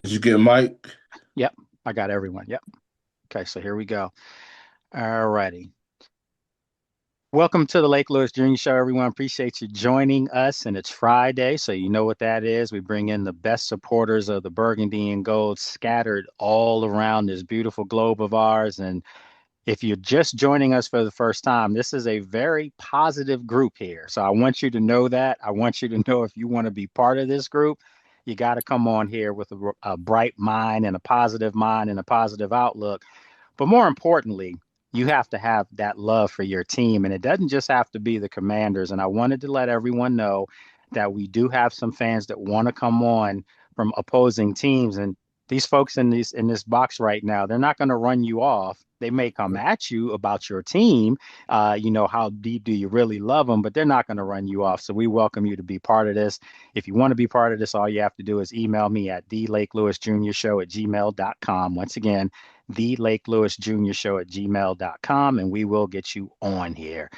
Did you get Mike? Yep, I got everyone. Yep. Okay, so here we go. All righty. Welcome to the Lake Lewis Junior Show, everyone. Appreciate you joining us. And it's Friday, so you know what that is. We bring in the best supporters of the Burgundy and Gold scattered all around this beautiful globe of ours. And if you're just joining us for the first time, this is a very positive group here. So I want you to know that. I want you to know if you want to be part of this group, you got to come on here with a bright mind and a positive outlook. But more importantly, you have to have that love for your team. And it doesn't just have to be the Commanders. And I wanted to let everyone know that we do have some fans that want to come on from opposing teams. And these folks in this box right now, they're not going to run you off. They may come at you about your team. How deep do you really love them? But they're not going to run you off. So we welcome you to be part of this. If you want to be part of this, all you have to do is email me at thelakeLewisJuniorShow@gmail.com. Once again, thelakeLewisJuniorShow@gmail.com, and we will get you on here.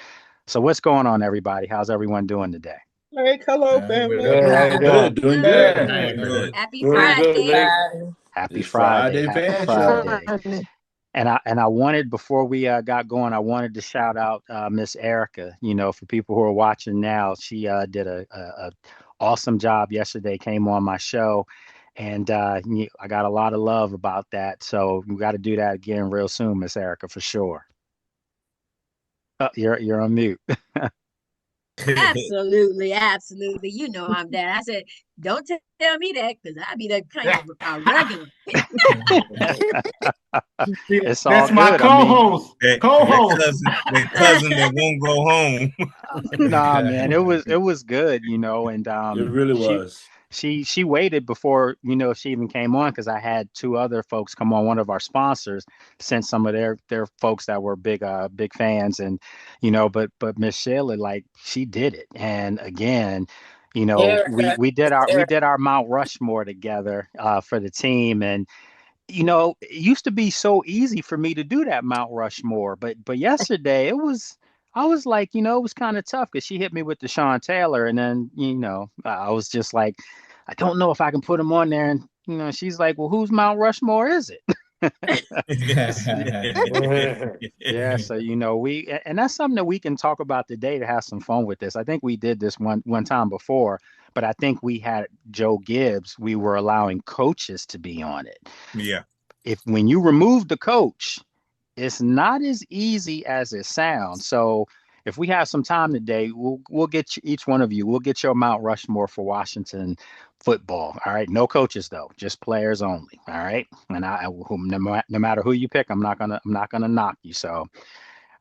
So what's going on, everybody? How's everyone doing today? Hey, hello, family. Good. How you doing? Doing good. Happy Doing good, Friday. Lake. Happy It's Friday. Friday Happy fan Friday. show. And I wanted, before we got going, I wanted to shout out Miss Erica. For people who are watching now, she did a awesome job yesterday, came on my show, and I got a lot of love about that. So we got to do that again real soon, Miss Erica, for sure. You're on mute. Absolutely, absolutely. You know I'm that. I said, don't tell me that because I be the kind of a regular. It's all That's my good. co-host. Co-host. That cousin that won't go home. Nah, man, it was good, and It really was. she waited before she even came on because I had two other folks come on. One of our sponsors sent some of their folks that were big fans, and but Miss Sheila, like, she did it. And again, we did our Mount Rushmore together for the team. And it used to be so easy for me to do that Mount Rushmore, but yesterday I was like, it was kind of tough because she hit me with the Sean Taylor, and then I was just like, I don't know if I can put him on there, and she's like, well, whose Mount Rushmore is it? Yeah, so and that's something that we can talk about today to have some fun with this. I think we did this one time before, but I think we had Joe Gibbs. We were allowing coaches to be on it. Yeah. If when you remove the coach, it's not as easy as it sounds. So if we have some time today, we'll get you, each one of you, we'll get your Mount Rushmore for Washington football. All right, no coaches though, just players only. All right, and no matter who you pick, I'm not gonna knock you. So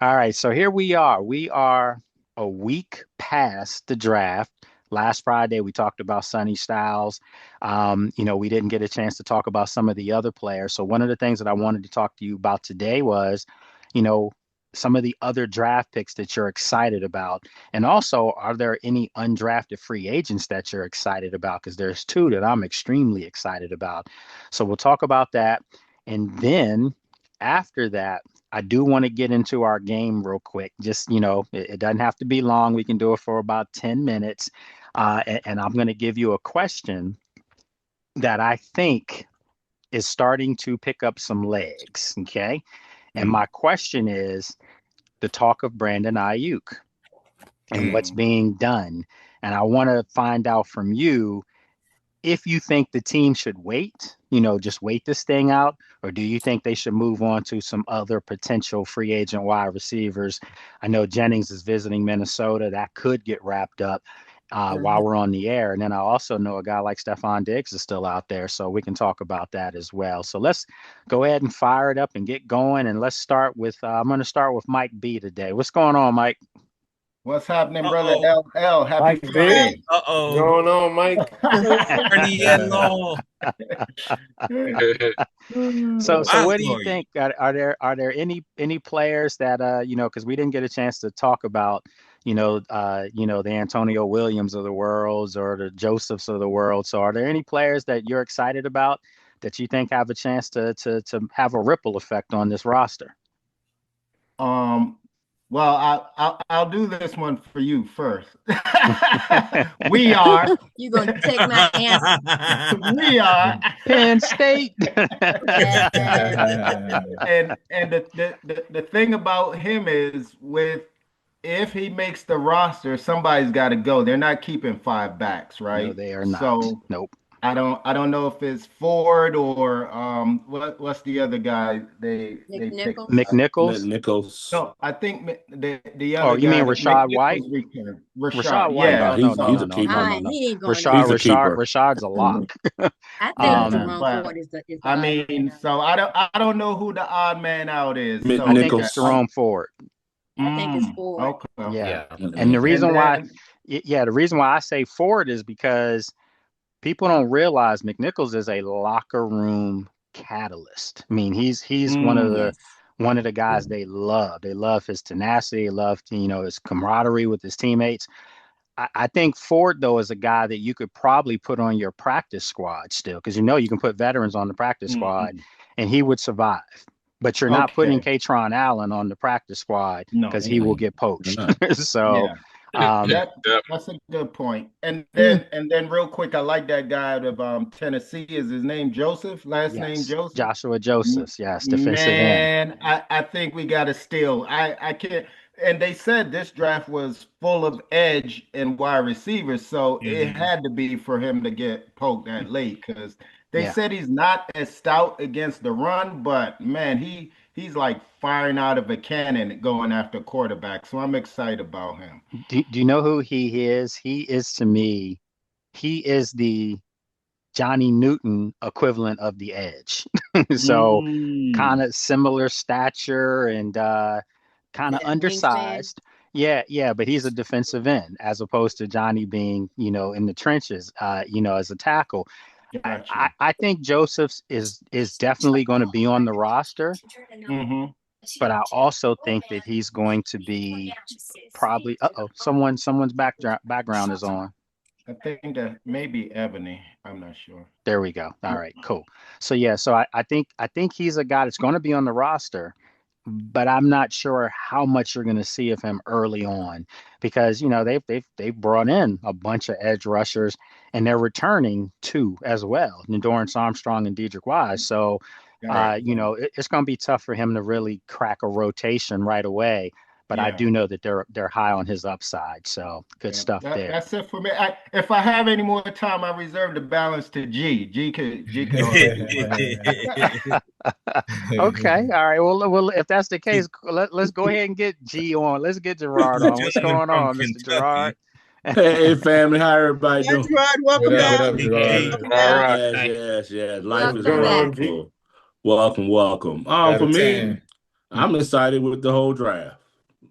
all right, so here we are. We are a week past the draft. Last Friday, we talked about Sonny Styles. We didn't get a chance to talk about some of the other players. So one of the things that I wanted to talk to you about today was, you know, some of the other draft picks that you're excited about. And also, are there any undrafted free agents that you're excited about? Because there's two that I'm extremely excited about. So we'll talk about that. And then after that, I do want to get into our game real quick. Just, it doesn't have to be long. We can do it for about 10 minutes. And I'm going to give you a question that I think is starting to pick up some legs. Okay. And my question is the talk of Brandon Aiyuk and what's being done. And I want to find out from you if you think the team should wait, just wait this thing out, or do you think they should move on to some other potential free agent wide receivers? I know Jennings is visiting Minnesota. That could get wrapped up while we're on the air. And then I also know a guy like Stephon Diggs is still out there, so we can talk about that as well. So let's go ahead and fire it up and get going. And let's start with, I'm going to start with Mike B today. What's going on, Mike? What's happening, brother LL? Happy Mike Friday. B. What's going on, Mike? So what do you think? Are there any players that because we didn't get a chance to talk about the Antonio Williams of the world or the Josephs of the world. So are there any players that you're excited about that you think have a chance to have a ripple effect on this roster? Well, I'll do this one for you first. We are. You gonna take my answer? We are. Penn State. Yeah. And the thing about him is if he makes the roster, somebody's got to go. They're not keeping five backs, right? No, they are not. So Nope. I don't know if it's Ford or what's the other guy they Nick picked. Nichols? McNichols. Nichols. No, I think the Oh, other you guy mean that Rashad Nick White? Nichols returned. Rashad White. Yeah. No, he's a keeper. He ain't going Rashad, He's a keeper. Rashad's a lock. I think Yeah, Jerome but Ford is the I odd mean, man out. so I don't know who the odd man out is. Nick So I think it's Nichols. Jerome Ford. I think it's Ford. Okay. Yeah. Yeah. And the reason why, then- the reason why I say Ford is because people don't realize McNichols is a locker room catalyst. I mean, he's one of the Yes. guys they love. They love his tenacity. They love, his camaraderie with his teammates. I think Ford, though, is a guy that you could probably put on your practice squad still, because you can put veterans on the practice squad and he would survive. But you're not putting Katron Allen on the practice squad No. because he will get poached. So That's a good point. And then real quick, I like that guy out of Tennessee. Is his name Joseph? Last name Joseph? Joshua Josephs, yes, defensive end. Man, I think we got to steal. I can't. And they said this draft was full of edge and wide receivers, so it had to be for him to get poked that late because they said he's not as stout against the run, but man, he's like firing out of a cannon going after quarterback. So I'm excited about him. Do you know who he is? He is, to me, he is the Johnny Newton equivalent of the edge. So kind of similar stature and kind of undersized. Yeah, but he's a defensive end as opposed to Johnny being, in the trenches, as a tackle. Gotcha. I think Joseph's is definitely going to be on the roster. But I also think that he's going to be probably someone's background is on. I think that maybe Ebony. I'm not sure. There we go. All right, cool. So I think he's a guy that's going to be on the roster, but I'm not sure how much you're going to see of him early on because they've brought in a bunch of edge rushers and they're returning two as well, Endurance Armstrong and Dedrick Wise. So it's going to be tough for him to really crack a rotation right away. But I do know that they're high on his upside. So good stuff there. That's it for me. If I have any more time, I reserve the balance to G. G could. Okay. All right. Well, if that's the case, let's go ahead and get G on. Let's get Gerard on. What's going on, Mr. Gerard? Hey, family. How everybody doing? Gerard, welcome back. Yes. Life is wonderful. Welcome. For me, I'm excited with the whole draft.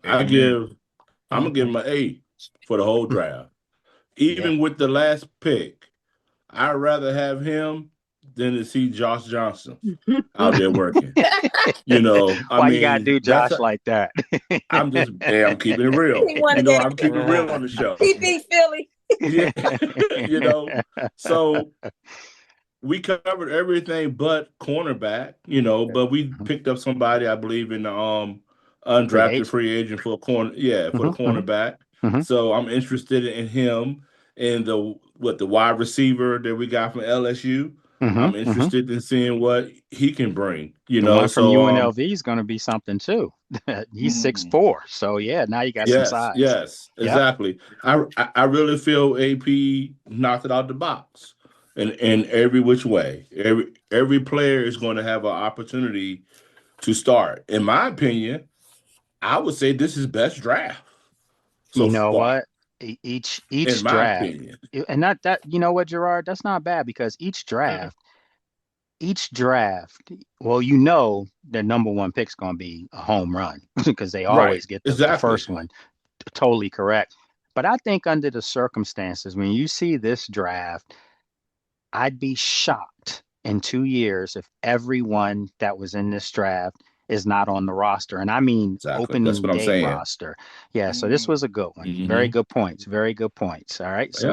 I'm gonna give him an 8 for the whole draft. Even with the last pick, I'd rather have him than to see Josh Johnson out there working. Why you gotta do Josh like that? I'm keeping it real. I'm keeping it real on the show. He beat Philly. So we covered everything but cornerback, but we picked up somebody, I believe, in the undrafted free agent for a corner, for the cornerback. So I'm interested in him and the wide receiver that we got from LSU. I'm interested in seeing what he can bring. The one from UNLV is going to be something too. He's 6'4", so now you got some size. Yes, exactly. I really feel AP knocked it out the box, in every which way. Every player is going to have an opportunity to start. In my opinion, I would say this is best draft. What? Each in my draft, opinion. And not that, Gerard, that's not bad because each draft, well, the number one pick's going to be a home run because they always get the first one. Totally correct. But I think under the circumstances, when you see this draft, I'd be shocked in 2 years if everyone that was in this draft is not on the roster. And I mean, opening day roster. Yeah. So this was a good one. Very good points. All right. So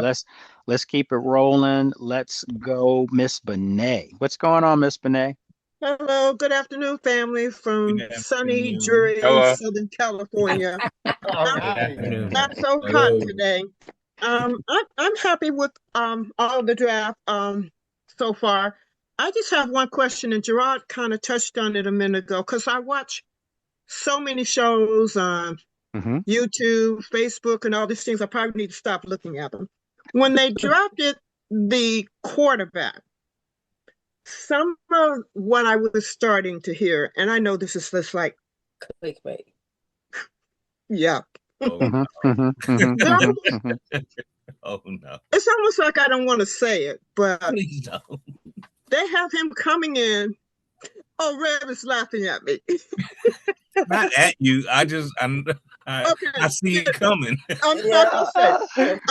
let's keep it rolling. Let's go, Miss Benet. What's going on, Miss Benet? Hello, good afternoon, family from sunny, dreary Southern California. Not so hot today. I'm happy with all the draft so far. I just have one question, and Gerard kind of touched on it a minute ago, because I watch so many shows on YouTube, Facebook, and all these things. I probably need to stop looking at them. When they drafted the quarterback, some of what I was starting to hear, and I know this is just like clickbait. Yeah. Oh no. Oh no. It's almost like I don't want to say it, but Please don't. They have him coming in. Oh, Rev is laughing at me. Not at you. I see it coming. I'm not gonna say it.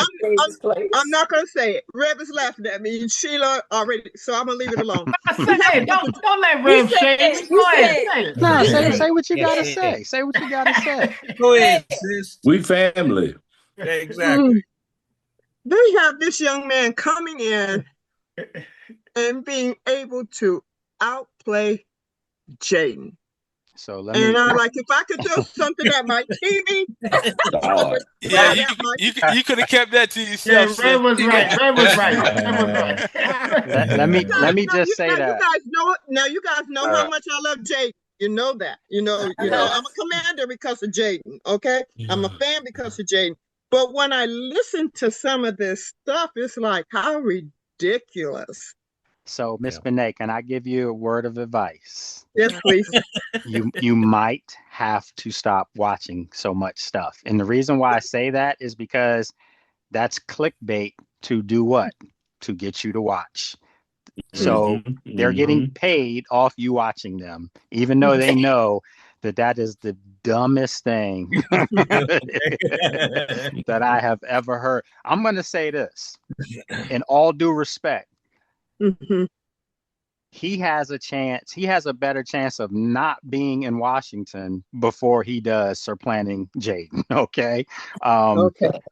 I'm not gonna say it. Rev is laughing at me, and Sheila already. So I'm gonna leave it alone. Hey, don't let Rev say it. Go ahead, say it. No, say what you gotta say. Say what you gotta say. Go ahead, sis. We family. Exactly. They have this young man coming in and being able to outplay Jaden. So let me. And I'm like, if I could do something at my TV, yeah, you could have kept that to yourself. Yeah, Ray was right. Ray was right. Let me just say that. You guys know. Now you guys know how much I love Jaden. You know that. You know. I'm a commander because of Jaden. Okay, I'm a fan because of Jaden. But when I listen to some of this stuff, it's like, how ridiculous. So, Miss Benet, can I give you a word of advice? Yes, please. You might have to stop watching so much stuff. And the reason why I say that is because that's clickbait to do what? To get you to watch. So they're getting paid off you watching them, even though they know that is the dumbest thing that I have ever heard. I'm going to say this in all due respect. He has a chance. He has a better chance of not being in Washington before he does supplanting Jaden. Okay.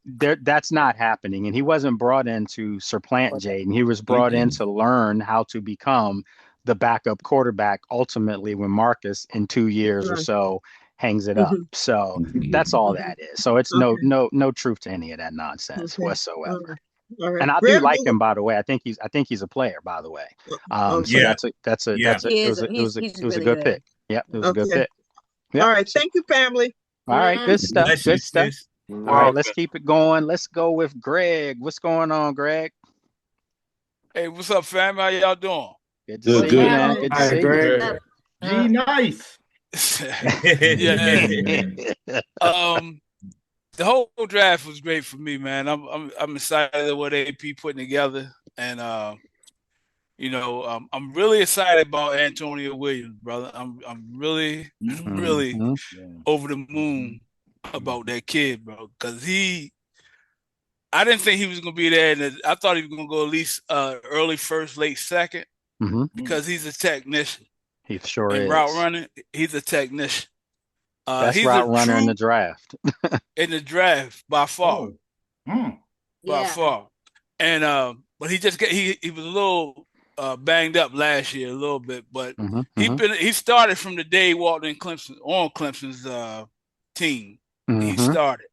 That's not happening. And he wasn't brought in to supplant Jaden. He was brought in to learn how to become the backup quarterback ultimately when Marcus in 2 years or so hangs it up. So that's all that is. So it's no truth to any of that nonsense whatsoever. Right. And I do like him, by the way. I think he's a player, by the way. So it was a good pick. Yep, it was a good pick. Yep. All right, thank you, family. All right, good stuff. Good stuff. All right, let's keep it going. Let's go with Greg. What's going on, Greg? Hey, what's up, fam? How y'all doing? Good to see you, man. Good to see you. G nice. The whole draft was great for me, man. I'm excited at what AP putting together, and I'm really excited about Antonio Williams, brother. I'm really over the moon about that kid, bro. Because I didn't think he was gonna be there, and I thought he was gonna go at least early first, late second, because he's a technician. He sure is. Route running, he's a technician. Best route runner in the draft. In the draft, by far. By far. And but he just he was a little banged up last year a little bit, but he started from the day he walked in Clemson's team. He started.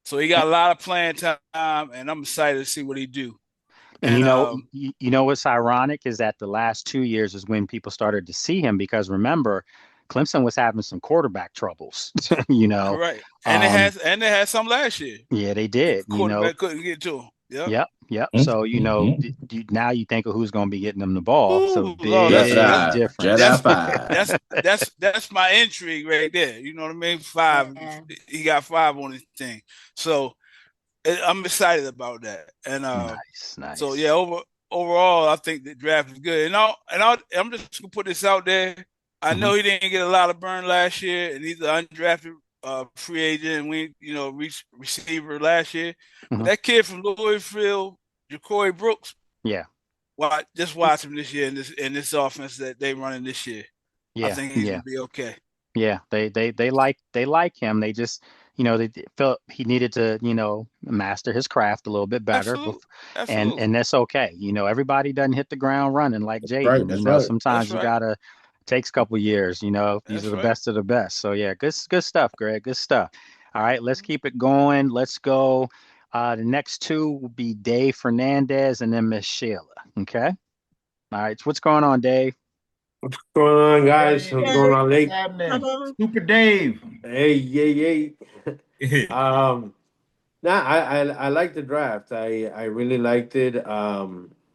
So he got a lot of playing time, and I'm excited to see what he do. And you know what's ironic is that the last 2 years is when people started to see him, because remember, Clemson was having some quarterback troubles, Right. And they had some last year. Yeah, they did. Quarterback couldn't get to him. Yep. So, now you think of who's going to be getting them the ball. Ooh, so big difference. That's my intrigue right there. You know what I mean? 5. He got 5 on his thing. So I'm excited about that. And nice. So yeah, overall, I think the draft is good. I'm just gonna put this out there. I know he didn't get a lot of burn last year, and he's an undrafted free agent, and receiver last year. But that kid from Louisville, Ja'Cory Brooks. Yeah. Just watch him this year in this offense that they running this year. Yeah. I think he's gonna be okay. Yeah, they like him. They just they felt he needed to master his craft a little bit better. Absolutely. And that's okay. Everybody doesn't hit the ground running like Jaden. Right. Sometimes you gotta Takes a couple years, These are the best of the best. So yeah, good stuff, Greg. Good stuff. All right, let's keep it going. Let's go. The next two will be Dave Fernandez and then Miss Sheila. Okay. All right. So what's going on, Dave? What's going on, guys? What's going on, Lake? Super Dave. Hey, yay. I like the draft. I really liked it.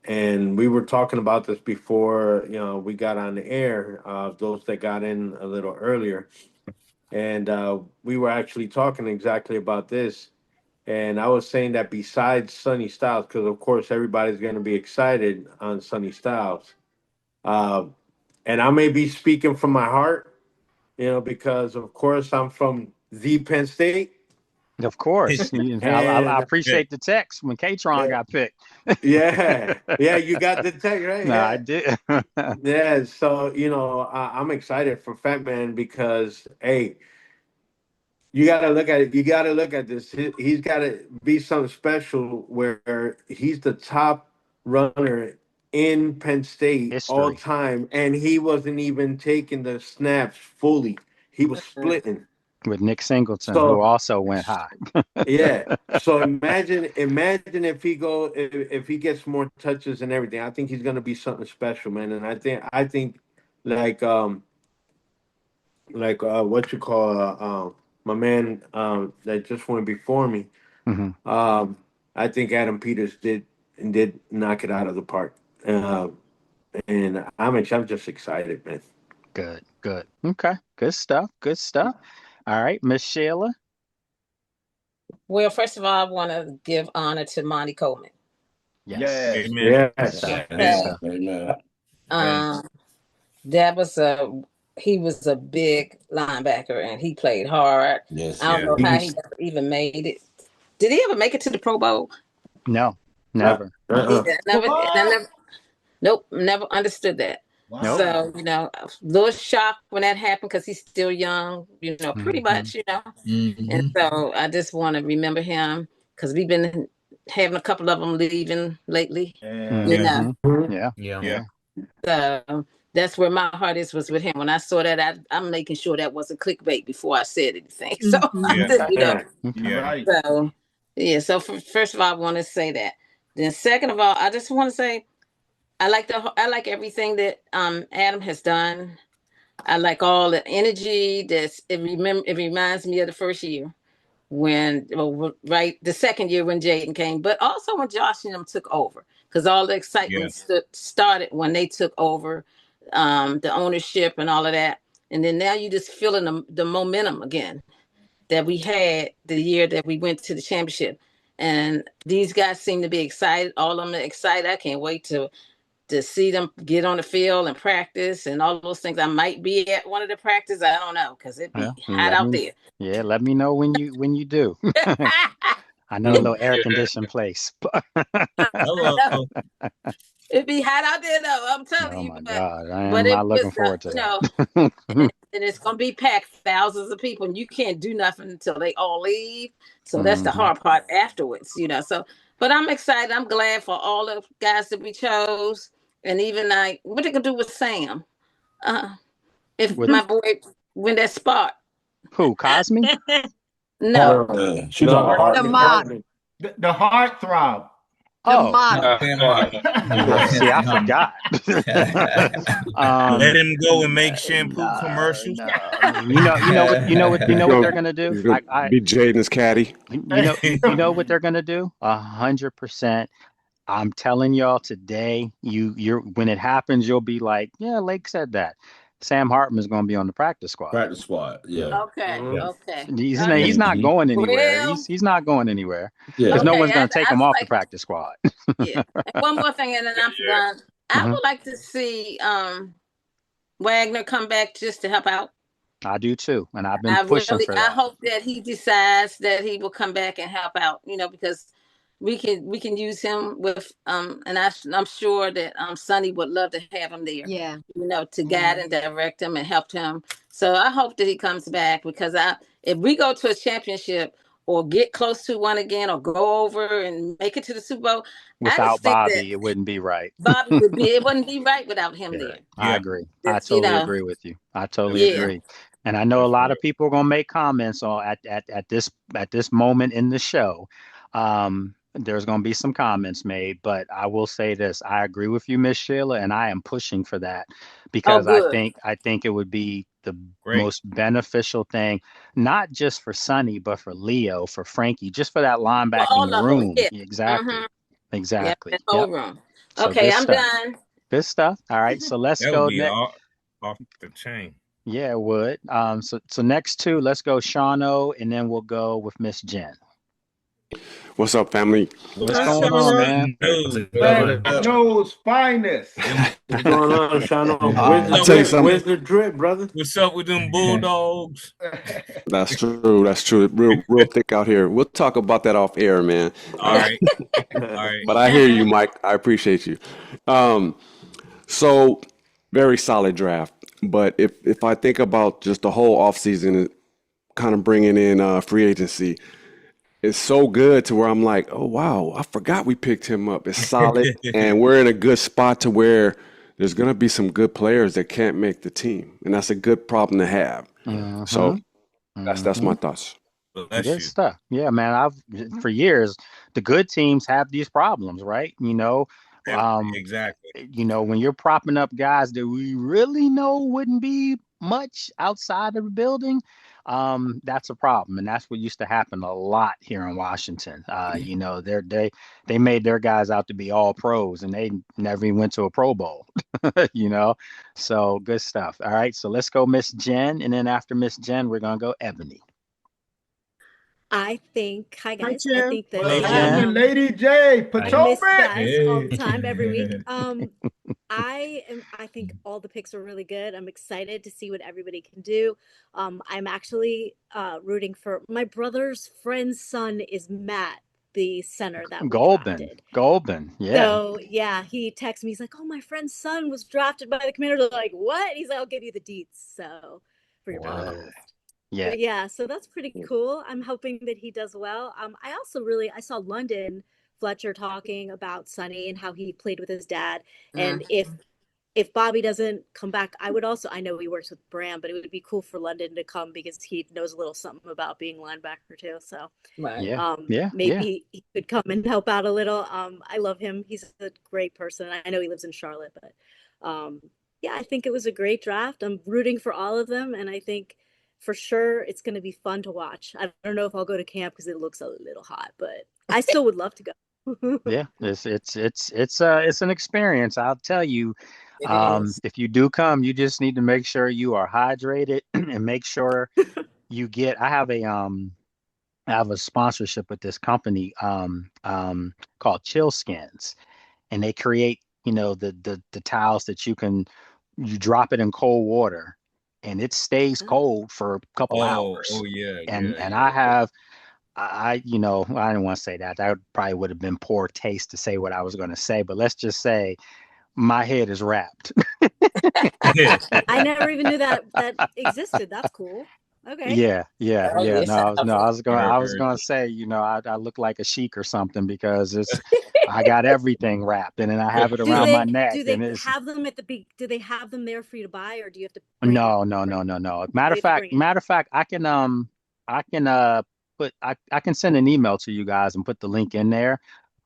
And we were talking about this before, we got on the air, those that got in a little earlier. And we were actually talking exactly about this. And I was saying that besides Sonny Styles, because of course everybody's going to be excited on Sonny Styles. And I may be speaking from my heart, because of course I'm from the Penn State. Of course. I appreciate the text when K-Tron got picked. Yeah, you got the text, right? No, I did. Yeah, so, I'm excited for Fat Man because, hey, you got to look at it. You got to look at this. He's got to be something special where he's the top runner in Penn State all time, and he wasn't even taking the snaps fully. He was splitting. With Nick Singleton, who also went high. Yeah. So imagine if he gets more touches and everything. I think he's gonna be something special, man. And I think like what you call my man that just went before me. Mm-hmm. I think Adam Peters did knock it out of the park. And I'm just excited, man. Good. Okay. Good stuff. All right, Miss Sheila. Well, first of all, I want to give honor to Monty Coleman. Yes. Amen. He was a big linebacker and he played hard. Yes. I don't know how he even made it. Did he ever make it to the Pro Bowl? No, never. Never understood that. Wow. So, a little shocked when that happened because he's still young, pretty much, And so I just want to remember him because we've been having a couple of them leaving lately, Yeah. So that's where my heart was with him. When I saw that, I'm making sure that wasn't clickbait before I said anything. So, Right. So first of all, I want to say that. Then second of all, I just want to say, I like everything that Adam has done. I like all the energy. It reminds me of the first year the second year when Jaden came, but also when Josh and them took over, because all the excitement started when they took over the ownership and all of that. And then now you just feeling the momentum again that we had the year that we went to the championship. And these guys seem to be excited. All of them are excited. I can't wait to see them get on the field and practice and all those things. I might be at one of the practices. I don't know because it'd be hot out there. Yeah, let me know when you do. I know a little air conditioned place. It'd be hot out there though. I'm telling you. Oh my God, I am not looking forward to that. And it's gonna be packed, thousands of people, and you can't do nothing until they all leave. So that's the hard part afterwards, So, but I'm excited. I'm glad for all the guys that we chose. And even what they gonna do with Sam? If my boy win that spot. Who, Cosme? No. She's on the heartthrob. Oh, see, I forgot. Let him go and make shampoo commercials. You know what they're gonna do? Be Jaden's caddy. You know what they're gonna do? 100%. I'm telling y'all today. You're when it happens, you'll be like, yeah, Lake said that. Sam Hartman is going to be on the practice squad. Yeah. Okay. He's not going anywhere. Well, he's not going anywhere. Yeah. Because no one's going to take him off the practice squad. Yeah. One more thing, and then I'm done. I would like to see Wagner come back just to help out. I do too, and I've been pushing for that. I hope that he decides that he will come back and help out. Because we can use him with and I'm sure that Sonny would love to have him there. Yeah. To guide and direct him and help him. So I hope that he comes back because if we go to a championship, or get close to one again or go over and make it to the Super Bowl. Without Bobby, it wouldn't be right. It wouldn't be right without him there. I agree. I totally agree with you. I totally agree. And I know a lot of people are gonna make comments on at this moment in the show. There's gonna be some comments made, but I will say this: I agree with you, Miss Sheila, and I am pushing for that because I think it would be the most beneficial thing, not just for Sonny, but for Leo, for Frankie, just for that linebacking room. Exactly. Exactly. That whole room. So okay, I'm done. Good stuff. All right, so let's that go would be next. Off the chain. Yeah, it would. So next two, let's go Shano, and then we'll go with Miss Jen. What's up, family? What's going on, man? Shano's finest. What's going on, Shano? I'll tell you something. Where's the drip, brother? What's up with them Bulldogs? That's true. That's true. Real thick out here. We'll talk about that off air, man. All right. All right. But I hear you, Mike. I appreciate you. So very solid draft. But if I think about just the whole offseason, kind of bringing in free agency, it's so good to where I'm like, oh, wow, I forgot we picked him up. It's solid. And we're in a good spot to where there's going to be some good players that can't make the team. And that's a good problem to have. So that's my thoughts. Good stuff. Yeah, man. For years, the good teams have these problems, right? Exactly. When you're propping up guys that we really know wouldn't be much outside of the building, that's a problem, and that's what used to happen a lot here in Washington. They made their guys out to be all pros, and they never even went to a Pro Bowl. So good stuff. All right, so let's go Miss Jen, and then after Miss Jen, we're gonna go Ebony. Hi guys. Hi, I think that Lady J, I miss guys all the time, every week. I think all the picks are really good. I'm excited to see what everybody can do. I'm actually rooting for my brother's friend's son is Matt, the center that we drafted. Golden, yeah. So yeah, he texted me. He's like, "Oh, my friend's son was drafted by the Commanders." I'm like, what? He's like, "I'll give you the deets." So for your podcast. Yeah. But yeah, so that's pretty cool. I'm hoping that he does well. I also I saw London Fletcher talking about Sonny and how he played with his dad. And if Bobby doesn't come back, I know he works with Bram, but it would be cool for London to come because he knows a little something about being linebacker too. So maybe he could come and help out a little. I love him. He's a great person. I know he lives in Charlotte, but I think it was a great draft. I'm rooting for all of them, and I think for sure it's going to be fun to watch. I don't know if I'll go to camp because it looks a little hot, but I still would love to go. Yeah, it's an experience. I'll tell you. If you do come, you just need to make sure you are hydrated and make sure you get. I have a sponsorship with this company called Chill Skins, and they create the towels that you drop it in cold water and it stays cold for a couple hours. Oh yeah. And I didn't want to say that. That probably would have been poor taste to say what I was going to say, but let's just say my head is wrapped. I never even knew that existed. That's cool. Okay. Yeah. No, I was gonna say, I look like a sheik or something because I got everything wrapped and then I have it around my neck. Do they have them do they have them there for you to buy, or do you have to? No. Matter of fact, I can send an email to you guys and put the link in there.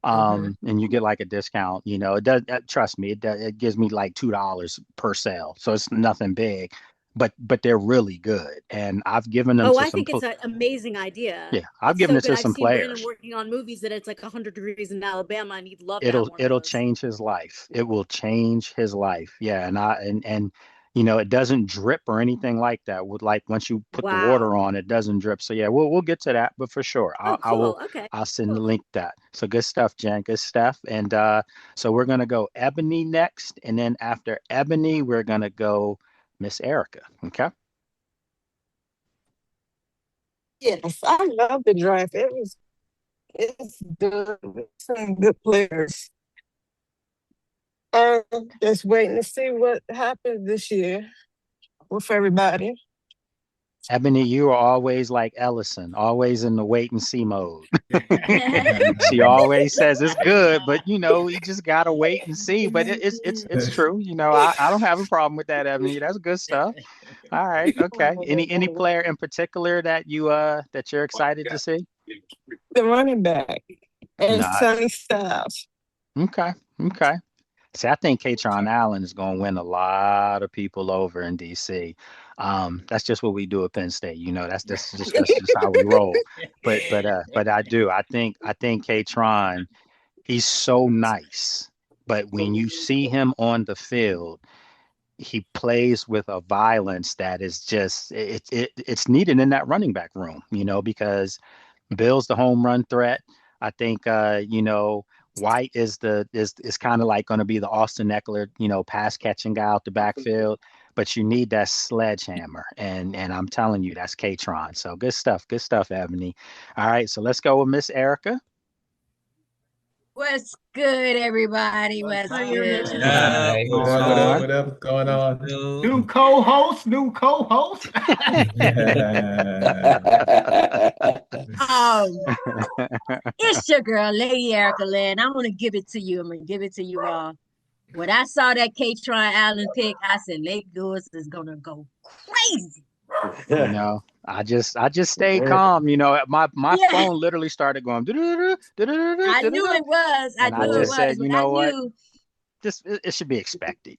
And you get like a discount, it does. Trust me, it gives me like $2 per sale. So it's nothing big, but they're really good. And I've given them. I think it's an amazing idea. Yeah. I've given it to some players. I've seen working on movies that it's like 100 degrees in Alabama and he'd love it'll change his life. It will change his life. Yeah. And it doesn't drip or anything like that. Once you put the water on, it doesn't drip. So yeah, we'll get to that, but for sure, I'll send the link to that. So good stuff, Jen. Good stuff. And so we're gonna go Ebony next, and then after Ebony, we're gonna go Miss Erica. Okay. Yes, I love the draft. It's good with some good players. Just waiting to see what happens this year with everybody. Ebony, you are always like Ellison, always in the wait and see mode. She always says it's good, but you just gotta wait and see. But it's true. I don't have a problem with that, Ebony. That's good stuff. All right, okay. Any player in particular that you're excited to see? The running back and Nah. Sonny Styles. Okay. See, I think Katron Allen is going to win a lot of people over in DC. That's just what we do at Penn State. That's just how we roll. But I do. I think Katron, he's so nice. But when you see him on the field, he plays with a violence that is just it's needed in that running back room. Because Bill's the home run threat. I think White is kind of like going to be the Austin Eckler, pass catching guy out the backfield, but you need that sledgehammer, and I'm telling you, that's Katron. So good stuff, Ebony. All right, so let's go with Miss Erica. What's good, everybody? What's good? Whatever's going on. New co-host. It's your girl, Lady Erica Land. I'm gonna give it to you. I'm gonna give it to you all. When I saw that Katron Allen pick, I said Lake Lewis is gonna go crazy. I just stayed calm. My phone literally started going. I knew it was. I just said, what? It should be expected.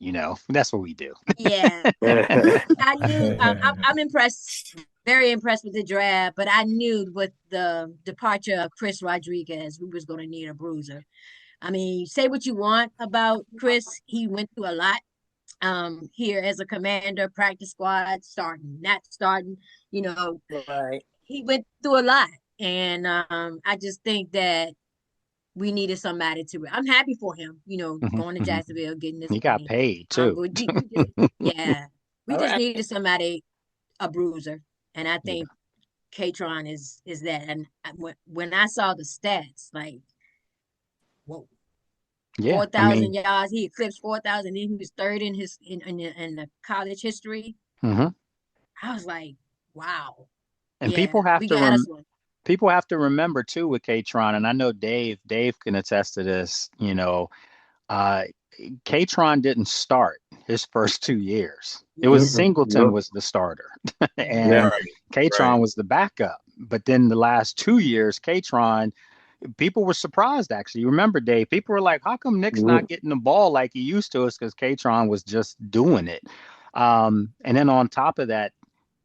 That's what we do. Yeah, I knew. I'm impressed. Very impressed with the draft, but I knew with the departure of Chris Rodriguez, we was going to need a bruiser. I mean, say what you want about Chris. He went through a lot here as a commander, practice squad, starting, not starting, Right. He went through a lot. And I just think that we needed somebody I'm happy for him, going to Jacksonville, getting this. He got paid too. We just needed somebody, a bruiser. And I think Katron is that. And when I saw the stats, like, whoa, 4,000 yards, he eclipsed 4,000. Then he was third in the college history. Mm-hmm. I was like, wow. And people have to remember too with Katron, and I know Dave can attest to this. Katron didn't start his first 2 years. It was Singleton was the starter, and Katron was the backup. But then the last 2 years, Katron, people were surprised, actually. You remember, Dave? People were like, how come Nick's not getting the ball like he used to? It's because Katron was just doing it. And then on top of that,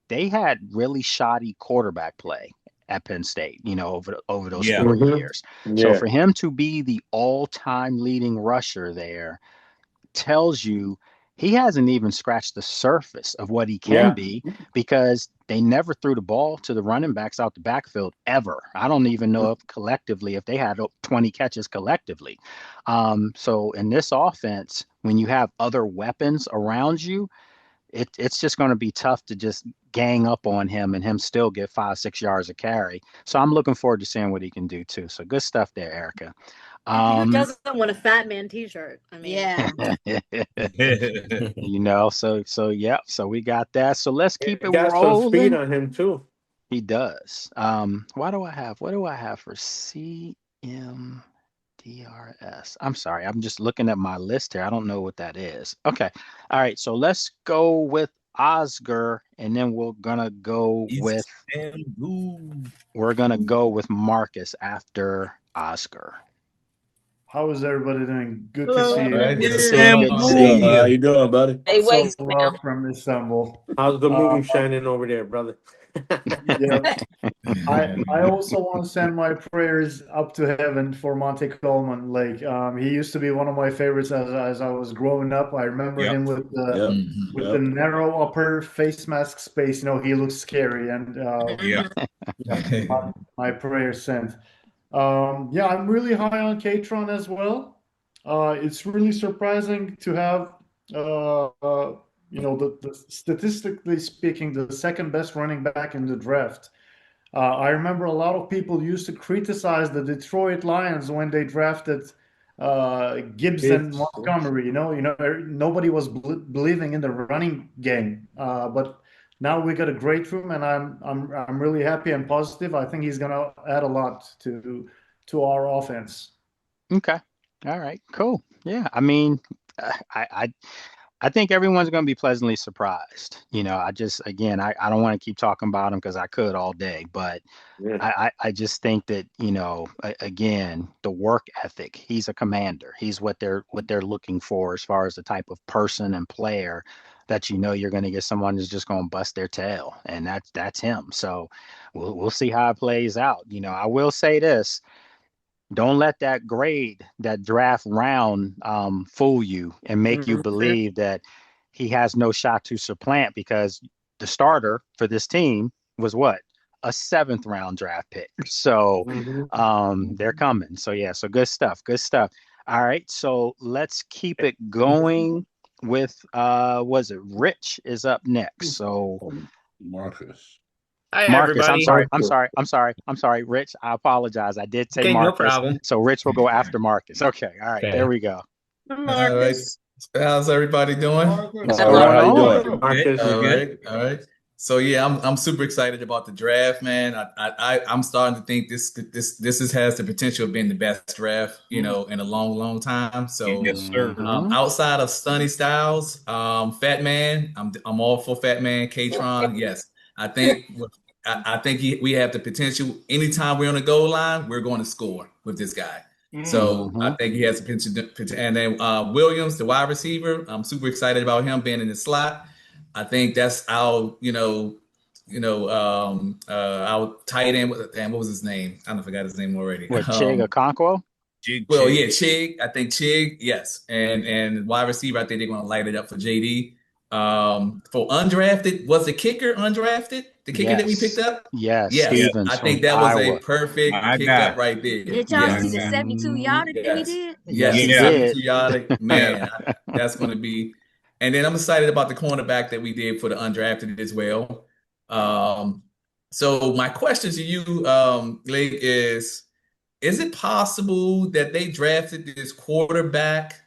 they had really shoddy quarterback play at Penn State, over those 4 years. So for him to be the all-time leading rusher there tells you he hasn't even scratched the surface of what he can be, because they never threw the ball to the running backs out the backfield ever. I don't even know if they had 20 catches collectively. So in this offense, when you have other weapons around you, it's just going to be tough to just gang up on him and him still get 5-6 yards a carry. So I'm looking forward to seeing what he can do too. So good stuff there, Erica. Who doesn't want a fat man t-shirt? I mean, so we got that. So let's keep it rolling. Got some speed on him too. He does. What do I have for CM? DRS. I'm sorry. I'm just looking at my list here. I don't know what that is. Okay. All right. So let's go with Oscar, and then we're gonna go with Marcus after Oscar. How is everybody doing? Good Hello. to see you. Right. Good to see you. How you doing, buddy? Hey, wait. So from Istanbul. How's the moon shining over there, brother? Yeah. I also want to send my prayers up to heaven for Monte Coleman. Like, he used to be one of my favorites as I was growing up. I remember him with the narrow upper face mask space. He looks scary, and my prayers sent. I'm really high on Katron as well. It's really surprising to have the statistically speaking, the second best running back in the draft. I remember a lot of people used to criticize the Detroit Lions when they drafted Gibbs and Montgomery. Nobody was believing in the running game. But now we got a great room, and I'm really happy and positive. I think he's gonna add a lot to our offense. Okay. All right. Cool. Yeah. I mean, I think everyone's going to be pleasantly surprised. I don't want to keep talking about him because I could all day, but I just think that, again, the work ethic, he's a commander. He's what they're looking for as far as the type of person and player that, you're going to get someone who's just going to bust their tail. And that's him. So we'll see how it plays out. I will say this. Don't let that draft round fool you and make you believe that he has no shot to supplant, because the starter for this team was what? A 7th round draft pick. So they're coming. So yeah, so good stuff. Good stuff. All right. So let's keep it going with Rich is up next. So Marcus. Hi, Marcus, everybody. I'm sorry, Rich. I apologize. I did say Okay, Marcus. no problem. So Rich will go after Marcus. Okay. All right. Okay. There we go. Marcus. All right. How's everybody doing? All right. How you doing? Marcus, all right. So yeah, I'm super excited about the draft, man. I'm starting to think this has the potential of being the best draft, in a long time. So Yes, sir. outside of Stunny Styles, Fat Man, I'm all for Fat Man, K-Tron. Yes, I think we have the potential. Anytime we're on the goal line, we're going to score with this guy. So I think he has the potential. And then Williams, the wide receiver, I'm super excited about him being in the slot. I think that's our tight end. And what was his name? I forgot his name already. What, Chig Okonkwo? Well, yeah, Chig. I think Chig, yes. And wide receiver, I think they're going to light it up for JD. For undrafted, was the kicker undrafted? The kicker that we picked up? Yes. Stevens, I think that was a perfect pickup right there. Did y'all see the 72-yarder that he did? Yes, he did. 72-yarder. Man, that's going to be. And then I'm excited about the cornerback that we did for the undrafted as well. So my question to you, Blake, is it possible that they drafted this quarterback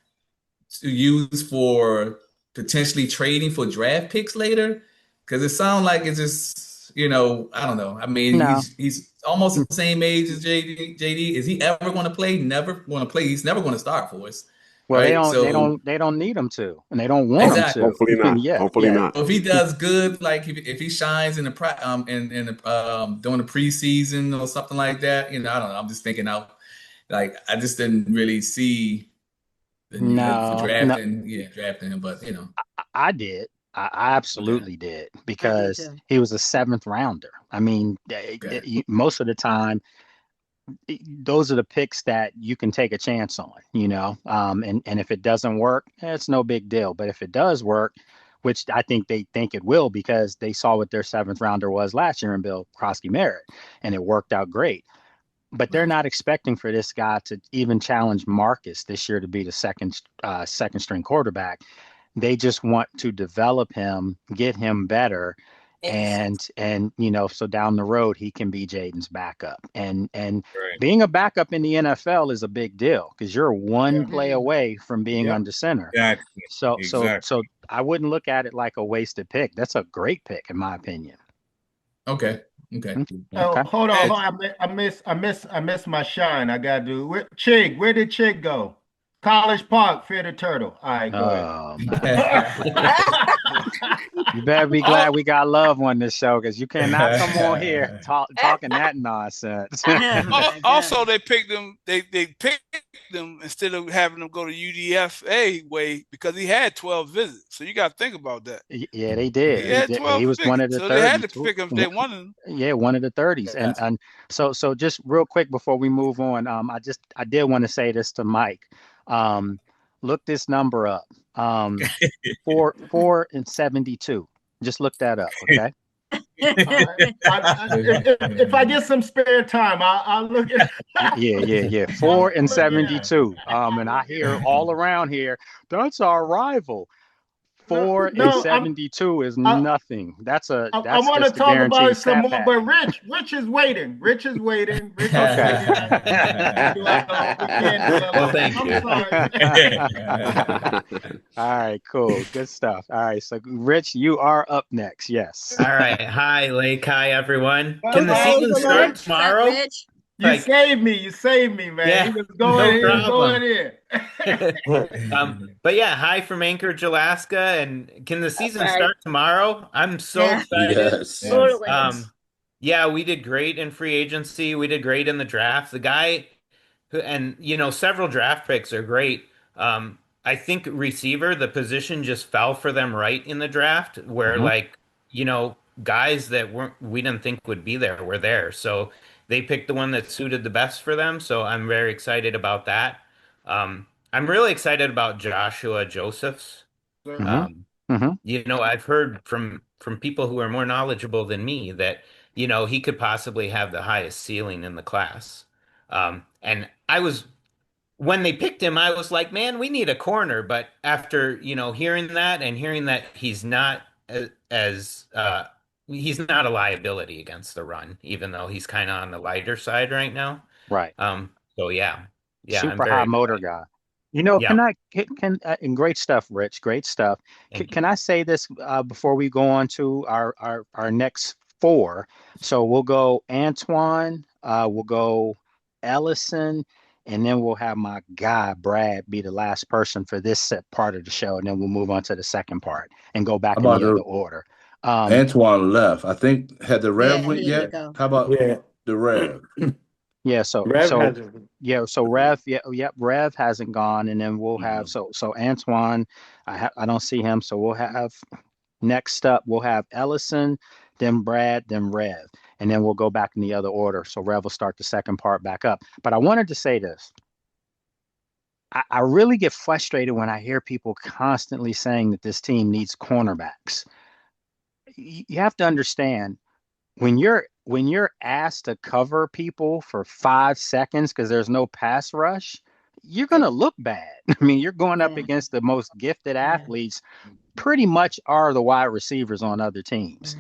to use for potentially trading for draft picks later? Because it sounds like it's just, I don't know. I mean, he's almost the same age as JD. Is he ever going to play? Never going to play. He's never going to start for us. Well, right? they don't need him to, and they don't want him to. Hopefully not. Hopefully not. If he does good, like if he shines in the during the preseason or something like that, I don't know. I'm just thinking out. Like I just didn't really see the need for drafting him, but I did. I absolutely did, because he was a 7th rounder. I mean, most of the time, those are the picks that you can take a chance on, and if it doesn't work, it's no big deal. But if it does work, which I think they think it will, because they saw what their 7th rounder was last year in Bill Krosky-Merritt, and it worked out great. But they're not expecting for this guy to even challenge Marcus this year to be the second string quarterback. They just want to develop him, get him better. And so down the road, he can be Jaden's backup. And being a backup in the NFL is a big deal, because you're one play away from being under center. Exactly. So I wouldn't look at it like a wasted pick. That's a great pick, in my opinion. Okay. Oh, hold on. I miss my shine. I gotta do. Where did Chig go? College Park, Fear the Turtle. All right, go ahead. You better be glad we got Love on this show, because you cannot come on here talking that nonsense. Also, they picked him. They picked him instead of having him go to UDFA way, because he had 12 visits. So you got to think about that. Yeah, they did. He was one of the 30s. So they had to pick him if they wanted him. Yeah, one of the 30s. And so just real quick before we move on, I did want to say this to Mike. Look this number up. 4 and 72. Just look that up, okay? If I get some spare time, I'll look at. Yeah. 4 and 72. And I hear all around here, that's our rival. 4 and 72 is nothing. That's I want to talk about it some more, but Rich is waiting. Rich is waiting. Rich is waiting. Well, thank you. All right, cool. Good stuff. All right, so Rich, you are up next. Yes. All right. Hi, Lake. Hi, everyone. Can the season start tomorrow? You saved me, man. Yeah, he was going in. But yeah, hi from Anchorage, Alaska. And can the season start tomorrow? I'm so excited. Yes. Yeah, we did great in free agency. We did great in the draft. The guy who, and several draft picks are great. I think receiver, the position just fell for them right in the draft, where guys that we didn't think would be there were there. So they picked the one that suited the best for them. So I'm very excited about that. I'm really excited about Joshua Josephs. I've heard from people who are more knowledgeable than me that, he could possibly have the highest ceiling in the class. And when they picked him, I was like, man, we need a corner. But after, hearing that and hearing that he's not he's not a liability against the run, even though he's kind of on the lighter side right now. Right. So yeah, super high motor guy. And great stuff, Rich. Great stuff. Can I say this before we go on to our next 4? So we'll go Antoine, we'll go Ellison, and then we'll have my guy Brad be the last person for this set part of the show, and then we'll move on to the second part and go back in the other order. Antoine left. I think had the Rev went yet? How about the Rev? So Rev hasn't gone, and then we'll have so Antoine. I don't see him, so we'll have next up we'll have Ellison, then Brad, then Rev, and then we'll go back in the other order. So Rev will start the second part back up. But I wanted to say this. I really get frustrated when I hear people constantly saying that this team needs cornerbacks. You have to understand when you're asked to cover people for 5 seconds because there's no pass rush, you're going to look bad. I mean, you're going up against the most gifted athletes, pretty much are the wide receivers on other teams.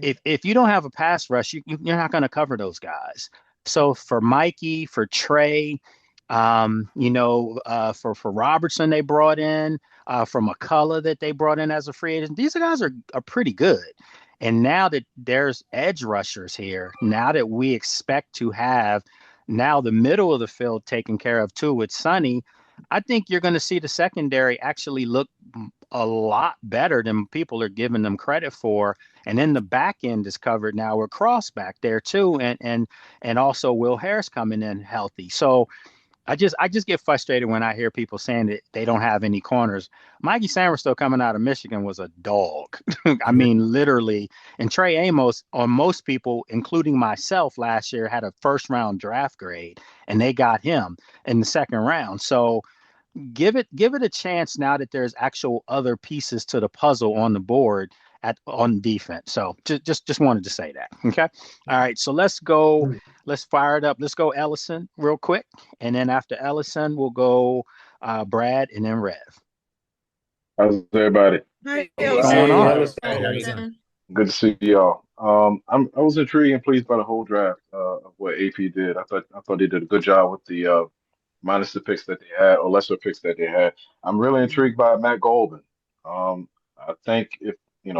If you don't have a pass rush, you're not going to cover those guys. So for Mikey, for Trey, for Robertson they brought in, for McCullough that they brought in as a free agent, these guys are pretty good. And now that there's edge rushers here, now that we expect to have now the middle of the field taken care of too with Sonny, I think you're going to see the secondary actually look a lot better than people are giving them credit for. And then the back end is covered now with Cross back there too, and also Will Harris coming in healthy. So I just get frustrated when I hear people saying that they don't have any corners. Mikey Samerstow coming out of Michigan was a dog. I mean, literally. And Trey Amos, on most people, including myself last year, had a first-round draft grade, and they got him in the second round. So give it a chance now that there's actual other pieces to the puzzle on the board on defense. So just wanted to say that. Okay. All right. So let's fire it up. Let's go Ellison real quick. And then after Ellison, we'll go Brad and then Rev. How's everybody? Hi, What's going on? Good to see y'all. I was intrigued and pleased by the whole draft of what AP did. I thought they did a good job with the minus the picks that they had or lesser picks that they had. I'm really intrigued by Matt Goldman. I think if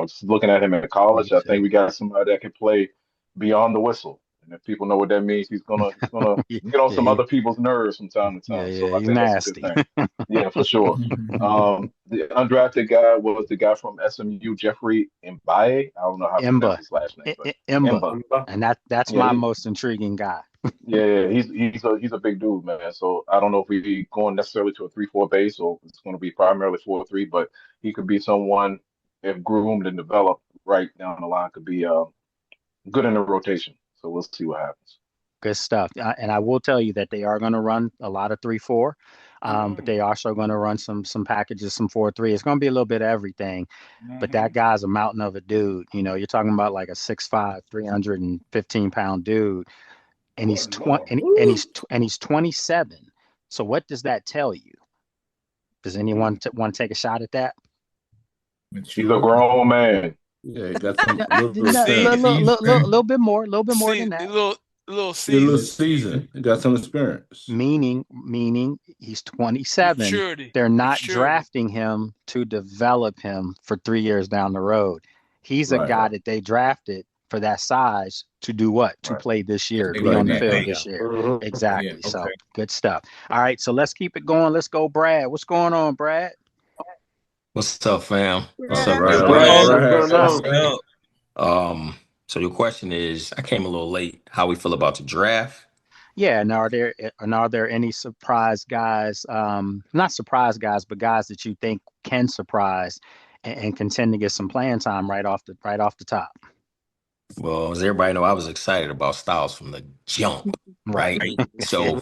just looking at him in college, I think we got somebody that can play beyond the whistle. And if people know what that means, he's gonna get on some other people's nerves from time to time. So I think that's a good thing. Yeah, for sure. The undrafted guy was the guy from SMU, Jeffrey Mbaye. I don't know how to pronounce his last name. Imba. And that's my most intriguing guy. Yeah, he's a big dude, man. So I don't know if we're going necessarily to a 3-4 base or it's going to be primarily 4-3, but he could be someone, if groomed and developed right down the line, could be good in the rotation. So we'll see what happens. Good stuff. And I will tell you that they are going to run a lot of 3-4, but they also going to run some packages, some 4-3. It's going to be a little bit of everything. But that guy's a mountain of a dude. You're talking about like a 6'5", 315-pound dude. And he's 27. So what does that tell you? Does anyone want to take a shot at that? He's a grown man. Yeah, he got some little bit more than that. Little season. He got some experience. Meaning he's 27. Maturity. They're not drafting him to develop him for 3 years down the road. He's a guy that they drafted for that size to do what? To play this year, to be on the field this year. Exactly. Yeah, okay. So good stuff. All right, so let's keep it going. Let's go, Brad. What's going on, Brad? What's up, fam? What's up, Brad? So your question is, I came a little late. How we feel about the draft? Yeah, and are there any surprise guys? Not surprise guys, but guys that you think can surprise and contend to get some playing time right off the top. Well, as everybody know, I was excited about Styles from the jump, right? So,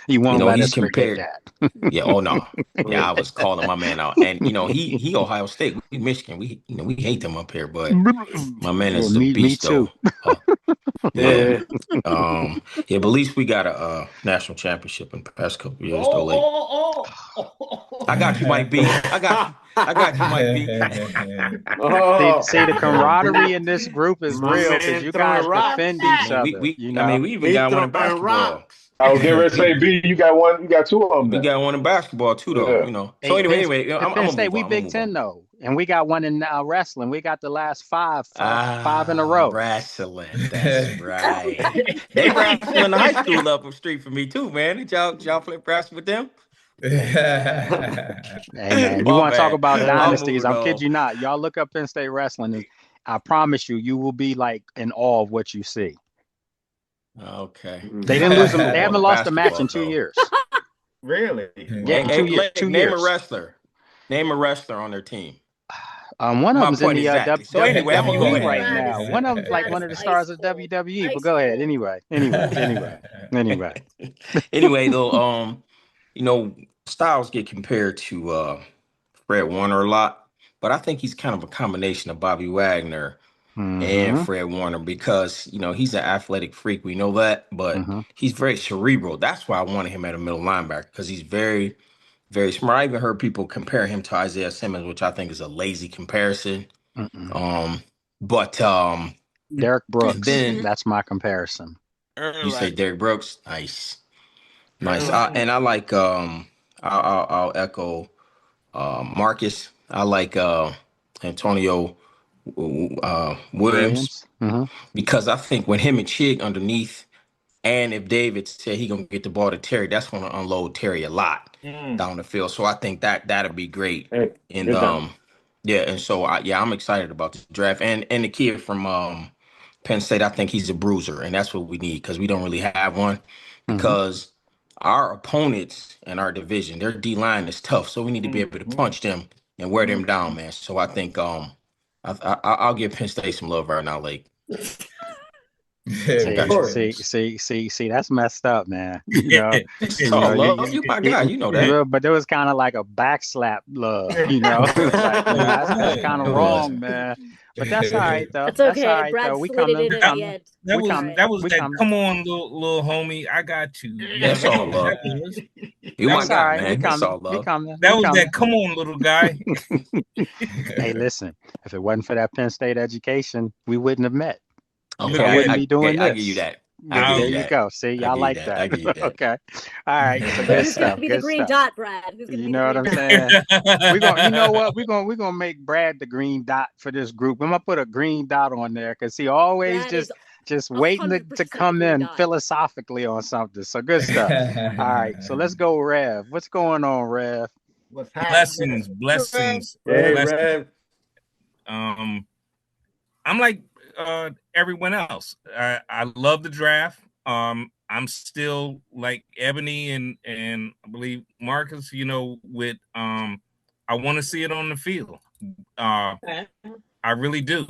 you won't let us forget that. Yeah. Oh no. Yeah, I was calling my man out, and he Ohio State, we Michigan, we hate them up here, but my man is a beast, though. Yeah. Yeah, but at least we got a national championship in the past couple of years, though. I got you, Mike B. I got you, Mike B. See, the camaraderie in this group is real because you guys defend each other. We even got one in basketball. I was getting ready to say, B, you got one. You got two of them. We got one in basketball too, though. So anyway, I'm Penn State, we Big Ten though, and we got one in wrestling. We got the last five in a row. Wrestling, that's right. They wrestled in the high school up the street for me too, man. Did y'all play wrestling with them? Hey man, you want to talk about dynasties? I'm kidding you not. Y'all look up Penn State wrestling, and I promise you will be like in awe of what you see. Okay. They didn't lose them. They haven't lost a match in 2 years. Really? Yeah, in 2 years. Name a wrestler. Name a wrestler on their team. One of them's in the exactly. So anyway, WWE right now. One of them's like one of the stars of WWE. But go ahead. Anyway. Anyway, though, Styles get compared to Fred Warner a lot, but I think he's kind of a combination of Bobby Wagner and Fred Warner because, he's an athletic freak. We know that, but he's very cerebral. That's why I wanted him at a middle linebacker because he's very, very smart. I even heard people compare him to Isaiah Simmons, which I think is a lazy comparison. But Derek Brooks, that's my comparison. You say Derek Brooks? Nice. And I like, I'll echo Marcus. I like Antonio Williams because I think when him and Chig underneath, and if David said he gonna get the ball to Terry, that's gonna unload Terry a lot down the field. So I think that'll be great. And and so I'm excited about the draft and the kid from Penn State. I think he's a bruiser, and that's what we need because we don't really have one because our opponents in our division, their D line is tough, so we need to be able to punch them and wear them down, man. So I think I'll give Penn State some love right now, Lake. See, that's messed up, man. You my guy, you know that. But there was kind of like a backslap love, that's kind of wrong, man. But that's all right, though. That's okay. That's all right, Brad though. slid it in at the end. That was that. Come on, little homie, I got you. That's all love. You my guy, man. That's all love. That was that. Come on, little guy. Hey, listen. If it wasn't for that Penn State education, we wouldn't have met. Okay, I wouldn't be doing this. I give you that. There you go. See, y'all like that. Okay. All right. So good Who's stuff. gonna be the green dot, Brad? Who's gonna You know what I'm saying? You know what? We're gonna make Brad the green dot for this group. I'm gonna put a green dot on there because he always just waiting to come in philosophically on something. So good stuff. All right. So let's go, Rev. What's going on, Rev? What's happening? Blessings. Hey, Rev. I'm like everyone else. I love the draft. I'm still like Ebony and I believe Marcus, with I want to see it on the field. I really do.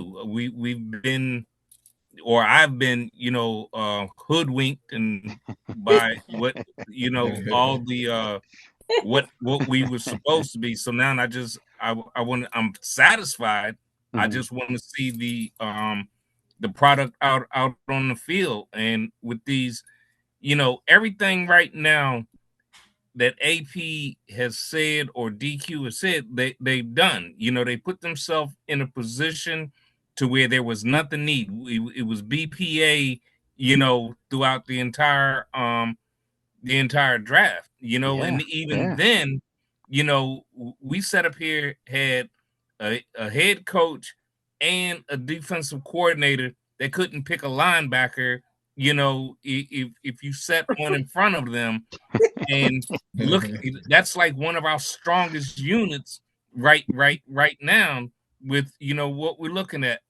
I've been, hoodwinked and by what, all the what we were supposed to be. So now I'm satisfied. I just want to see the product out on the field. And with these, everything right now AP has said or DQ has said they've done. They put themselves in a position to where there was nothing need. It was BPA, throughout the entire draft, and even then, we set up here had a head coach and a defensive coordinator that couldn't pick a linebacker. If you set one in front of them, and look, that's like one of our strongest units right now with what we're looking at.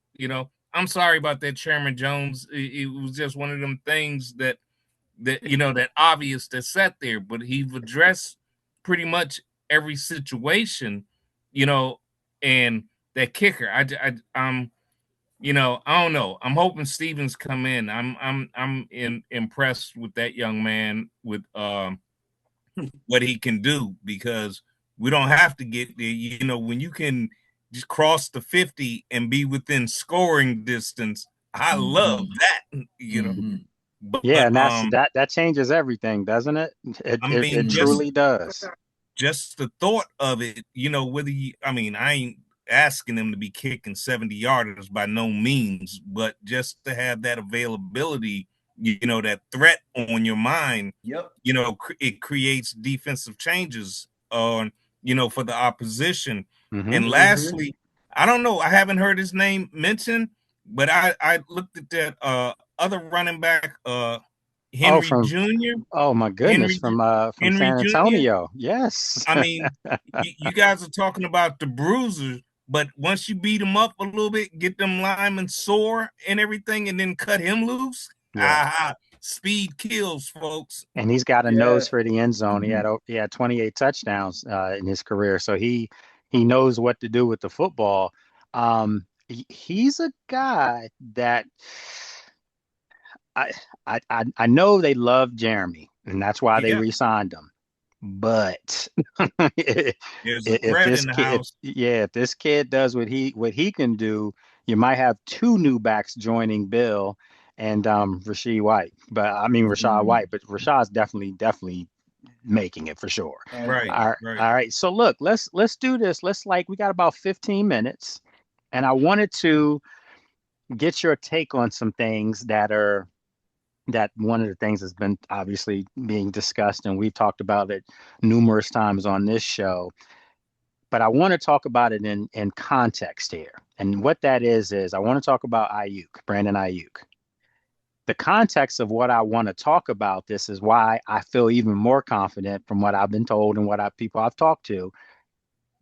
I'm sorry about that, Chairman Jones. It was just one of them things that obvious that sat there, but he've addressed pretty much every situation, and that kicker. I don't know. I'm hoping Stevens come in. I'm impressed with that young man with what he can do, because we don't have to get there. When you can just cross the 50 and be within scoring distance, I love that. But, yeah, and that changes everything, doesn't it? It truly does. Just the thought of it, whether I ain't asking them to be kicking 70-yarders by no means, but just to have that availability, that threat on your mind, it creates defensive changes on, for the opposition. And lastly, I don't know, I haven't heard his name mentioned, but I looked at that other running back, Henry Jr. Oh my goodness, from San Antonio. Jr. Yes. You guys are talking about the bruiser, but once you beat him up a little bit, get them linemen sore and everything, and then cut him loose. Speed kills, folks. And he's got a nose for the end zone. He had 28 touchdowns in his career, so he knows what to do with the football. He's a guy that I know they love Jeremy, and that's why they re-signed him. But if this kid does what he can do, you might have two new backs joining Bill and Rashad White. But Rashad's definitely making it for sure. Right. All right. So look, let's do this. We got about 15 minutes, and I wanted to get your take on some things that one of the things that's been obviously being discussed, and we've talked about it numerous times on this show, but I want to talk about it in context here. And what that is I want to talk about Aiyuk, Brandon Aiyuk. The context of what I want to talk about this is why I feel even more confident from what I've been told and what people I've talked to,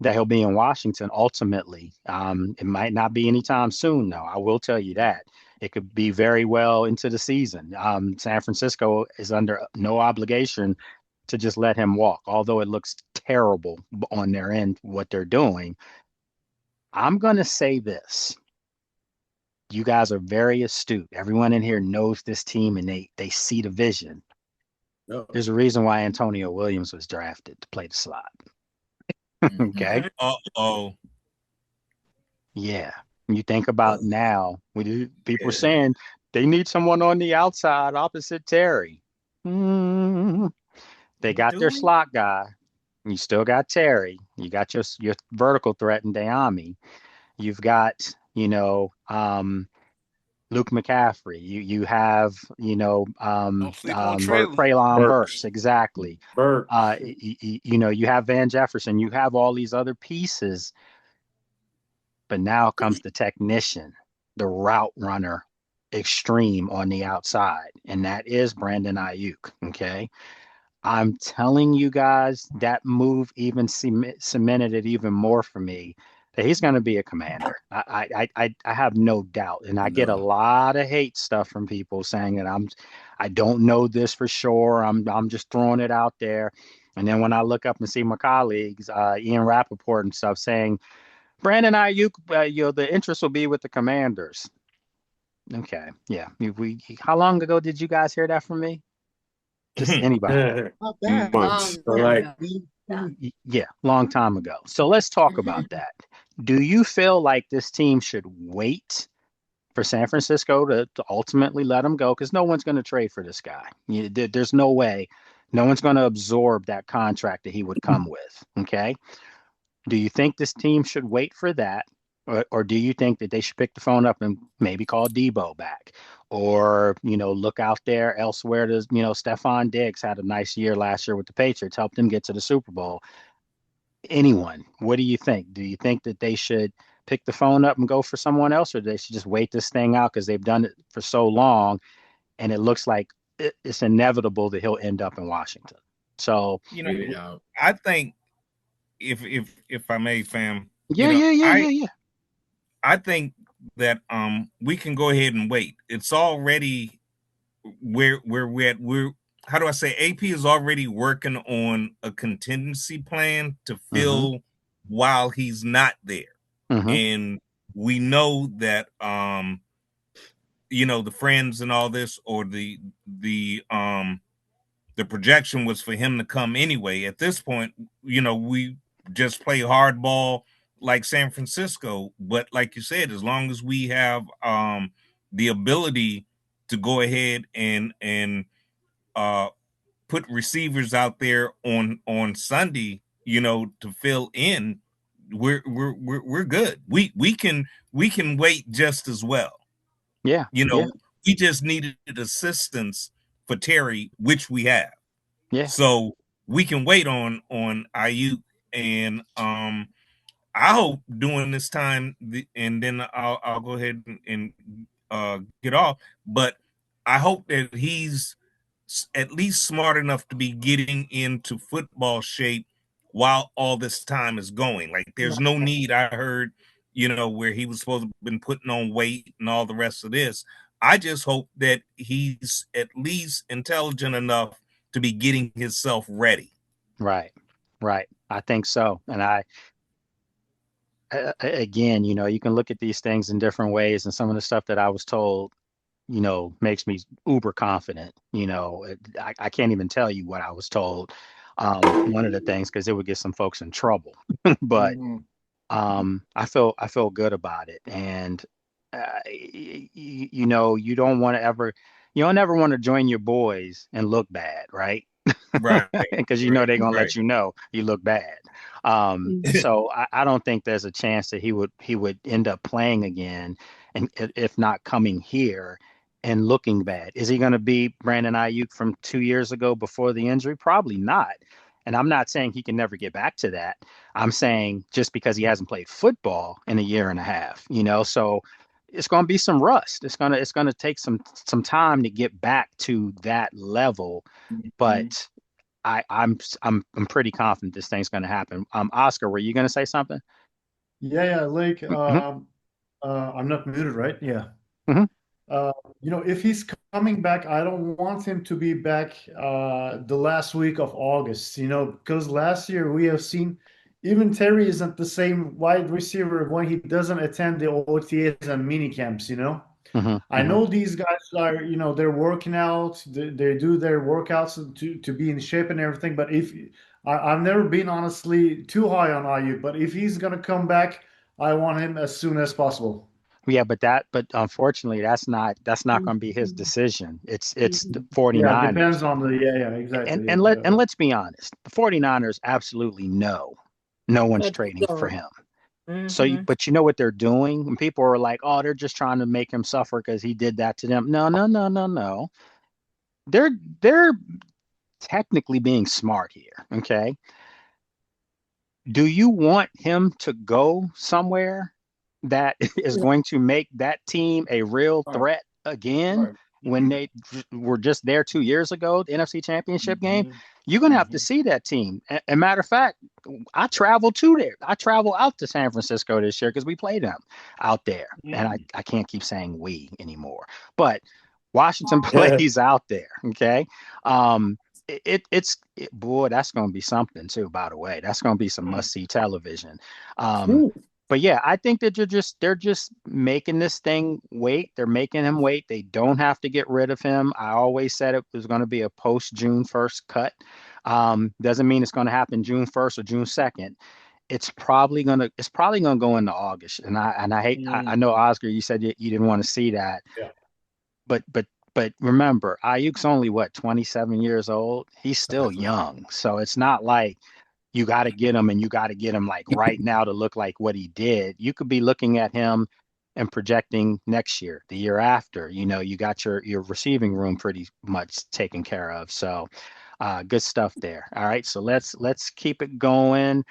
that he'll be in Washington ultimately. It might not be anytime soon, though. I will tell you that. It could be very well into the season. San Francisco is under no obligation to just let him walk, although it looks terrible on their end, what they're doing. I'm going to say this. You guys are very astute. Everyone in here knows this team, and they see the vision. There's a reason why Antonio Williams was drafted to play the slot. Okay. Yeah. You think about now, people are saying they need someone on the outside opposite Terry. They got their slot guy. You still got Terry. You got your vertical threat in Dayami. You've got, Luke McCaffrey. You have, Traylon Burks. Exactly. You have Van Jefferson. You have all these other pieces. But now comes the technician, the route runner extreme on the outside, and that is Brandon Aiyuk. Okay. I'm telling you guys, that move even cemented it even more for me that he's going to be a commander. I have no doubt. And I get a lot of hate stuff from people saying that I don't know this for sure. I'm just throwing it out there. And then when I look up and see my colleagues, Ian Rappaport and stuff saying, Brandon Aiyuk, the interest will be with the Commanders. Okay, yeah. How long ago did you guys hear that from me? Just anybody? Months. Yeah, long time ago. So let's talk about that. Do you feel like this team should wait for San Francisco to ultimately let him go? Because no one's going to trade for this guy. There's no way No one's going to absorb that contract that he would come with. Okay. Do you think this team should wait for that? Or do you think that they should pick the phone up and maybe call Debo back? Or, look out there elsewhere to, Stephon Diggs had a nice year last year with the Patriots, helped them get to the Super Bowl. Anyone, what do you think? Do you think that they should pick the phone up and go for someone else, or they should just wait this thing out because they've done it for so long and it looks like it's inevitable that he'll end up in Washington? So, I think if I may, fam. Yeah. I think that we can go ahead and wait. It's already where we're at. How do I say? AP is already working on a contingency plan to fill while he's not there. And we know that the friends and all this, or the projection was for him to come anyway. At this point, we just play hardball like San Francisco. But like you said, as long as we have the ability to go ahead and put receivers out there on Sunday, to fill in, we're good. We can wait just as well. Yeah. We just needed assistance for Terry, which we have. Yeah. So we can wait on Aiyuk, and I hope during this time, and then I'll go ahead and get off. But I hope that he's at least smart enough to be getting into football shape while all this time is going. Like, there's no need. I heard, where he was supposed to have been putting on weight and all the rest of this. I just hope that he's at least intelligent enough to be getting himself ready. Right. I think so. And again, you can look at these things in different ways, and some of the stuff that I was told, makes me uber confident. I can't even tell you what I was told. One of the things, because it would get some folks in trouble, but I feel good about it. And you don't ever want to join your boys and look bad, right? Right. Because they're gonna let you know you look bad. So I don't think there's a chance that he would end up playing again, and if not coming here and looking bad. Is he going to be Brandon Aiyuk from 2 years ago before the injury? Probably not. And I'm not saying he can never get back to that. I'm saying just because he hasn't played football in a year and a half, so it's going to be some rust. It's going to take some time to get back to that level. But I'm pretty confident this thing's going to happen. Oscar, were you going to say something? Yeah, Lake. I'm not muted, right? Yeah. If he's coming back, I don't want him to be back the last week of August, because last year we have seen even Terry isn't the same wide receiver when he doesn't attend the OTAs and mini camps, I know these guys are, they're working out, they do their workouts to be in shape and everything. But I've never been honestly too high on Aiyuk, but if he's going to come back, I want him as soon as possible. Yeah, but unfortunately, that's not going to be his decision. It's the 49ers. Yeah, it depends on exactly. And let's be honest, the 49ers absolutely know no one's trading for him. So, but you know what they're doing? And people are like, "Oh, they're just trying to make him suffer because he did that to them." No. They're technically being smart here. Okay. Do you want him to go somewhere that is going to make that team a real threat again when they were just there 2 years ago, the NFC Championship game? You're going to have to see that team. And matter of fact, I travel to there. I travel out to San Francisco this year because we played them out there. And I can't keep saying we anymore. But Washington plays out there, okay? Boy, that's going to be something too, by the way. That's going to be some must-see television. But yeah, I think that they're just making this thing wait. They're making him wait. They don't have to get rid of him. I always said it was going to be a post-June 1st cut. Doesn't mean it's going to happen June 1st or June 2nd. It's probably gonna go into August. And I hate. I know, Oscar, you said you didn't want to see that. Yeah. But But remember, Aiyuk's only 27 years old. He's still young. So it's not like you got to get him and you got to get him like right now to look like what he did. You could be looking at him and projecting next year, the year after. You got your receiving room pretty much taken care of. So good stuff there. All right. So let's keep it going.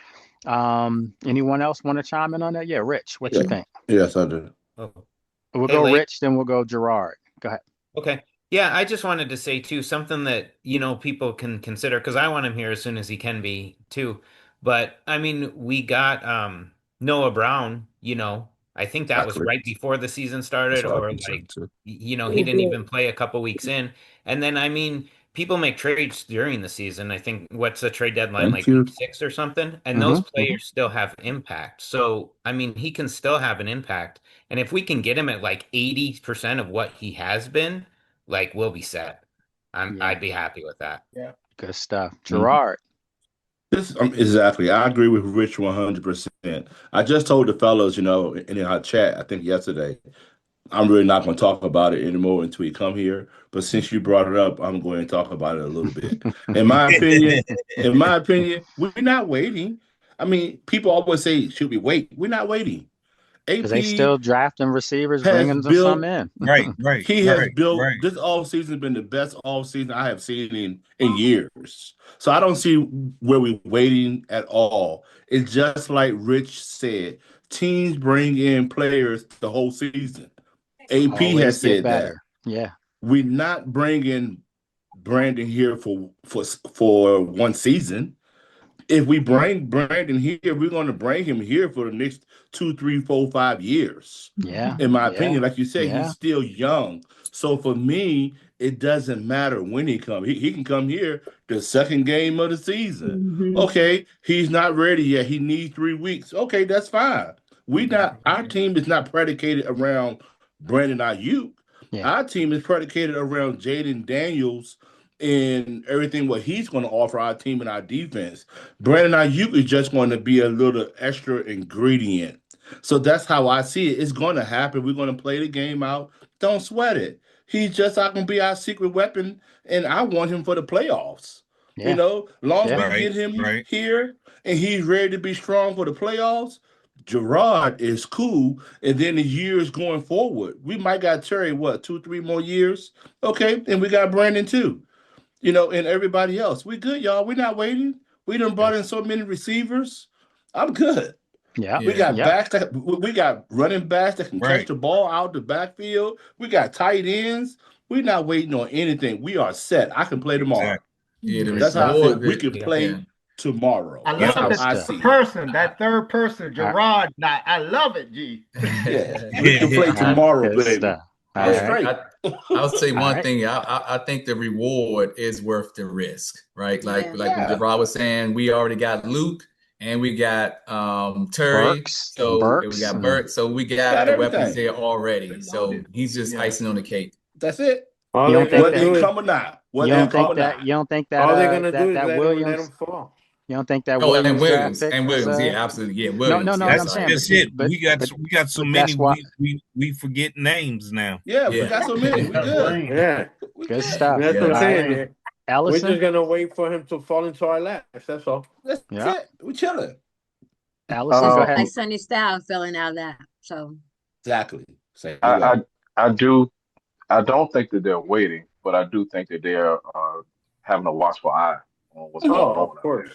Anyone else want to chime in on that? Yeah, Rich, what you think? Yes, I do. We'll go Rich, then we'll go Gerard. Go ahead. Okay. Yeah, I just wanted to say too, something that, people can consider, because I want him here as soon as he can be too. But I mean, we got Noah Brown, I think that was right before the season started, or like, he didn't even play a couple weeks in. And then, I mean, people make trades during the season. I think what's the trade deadline, like week 6 or something? And those players still have impact. So, I mean, he can still have an impact. And if we can get him at like 80% of what he has been, like, we'll be set. I'd be happy with that. Yeah. Good stuff. Gerard. Exactly. I agree with Rich 100%. I just told the fellows, in our chat, I think yesterday, I'm really not going to talk about it anymore until we come here. But since you brought it up, I'm going to talk about it a little bit. In my opinion, we're not waiting. I mean, people always say, should we wait? We're not waiting. Because they still drafting receivers, bringing some in. Right. He has built this offseason has been the best offseason I have seen in years. So I don't see where we're waiting at all. It's just like Rich said, teams bring in players the whole season. AP Always has said better. that. Yeah. We're not bringing Brandon here for one season. If we bring Brandon here, we're going to bring him here for the next 2, 3, 4, 5 years. Yeah. In my opinion, like you said, he's still young. So for me, it doesn't matter when he comes. He can come here the second game of the season. Okay, he's not ready yet. He needs 3 weeks. Okay, that's fine. Our team is not predicated around Brandon Aiyuk. Yeah. Our team is predicated around Jaden Daniels and everything what he's going to offer our team and our defense. Brandon Aiyuk is just going to be a little extra ingredient. So that's how I see it. It's going to happen. We're going to play the game out. Don't sweat it. He's just not going to be our secret weapon, and I want him for the playoffs. Yeah. Long as we get him here and he's ready to be strong for the playoffs, Gerard is cool. And then the years going forward, we might got Terry, 2, 3 more years? Okay, and we got Brandon too. And everybody else. We good, y'all. We're not waiting. We done brought in so many receivers. I'm good. Yeah. We got backs we got running backs that can catch the ball out the backfield. We got tight ends. We're not waiting on anything. We are set. I can play tomorrow. Yeah, that's how I feel. We can play tomorrow. I love that third person, Gerard. I love it, G. We can play tomorrow, baby. I'll say one thing. I think the reward is worth the risk, right? Like when Gerard was saying, we already got Luke and we got Terry. We got Burks. So we got the weapons there already. So he's just icing on the cake. That's it. You don't think that all they're gonna do is let Williams him fall. You don't think that Williams yeah, absolutely, yeah. Williams. No, that's it. We got so many. We forget names now. Yeah, we got so many. We good. Yeah, good stuff. That's what I'm saying. Allison? We're just gonna wait for him to fall into our laps. That's all. That's it. We chilling. Allison, go ahead. Like Sonny Styles filling out that. So exactly. I don't think that they're waiting, but I do think that they're having a watchful eye on what's going on. Of course.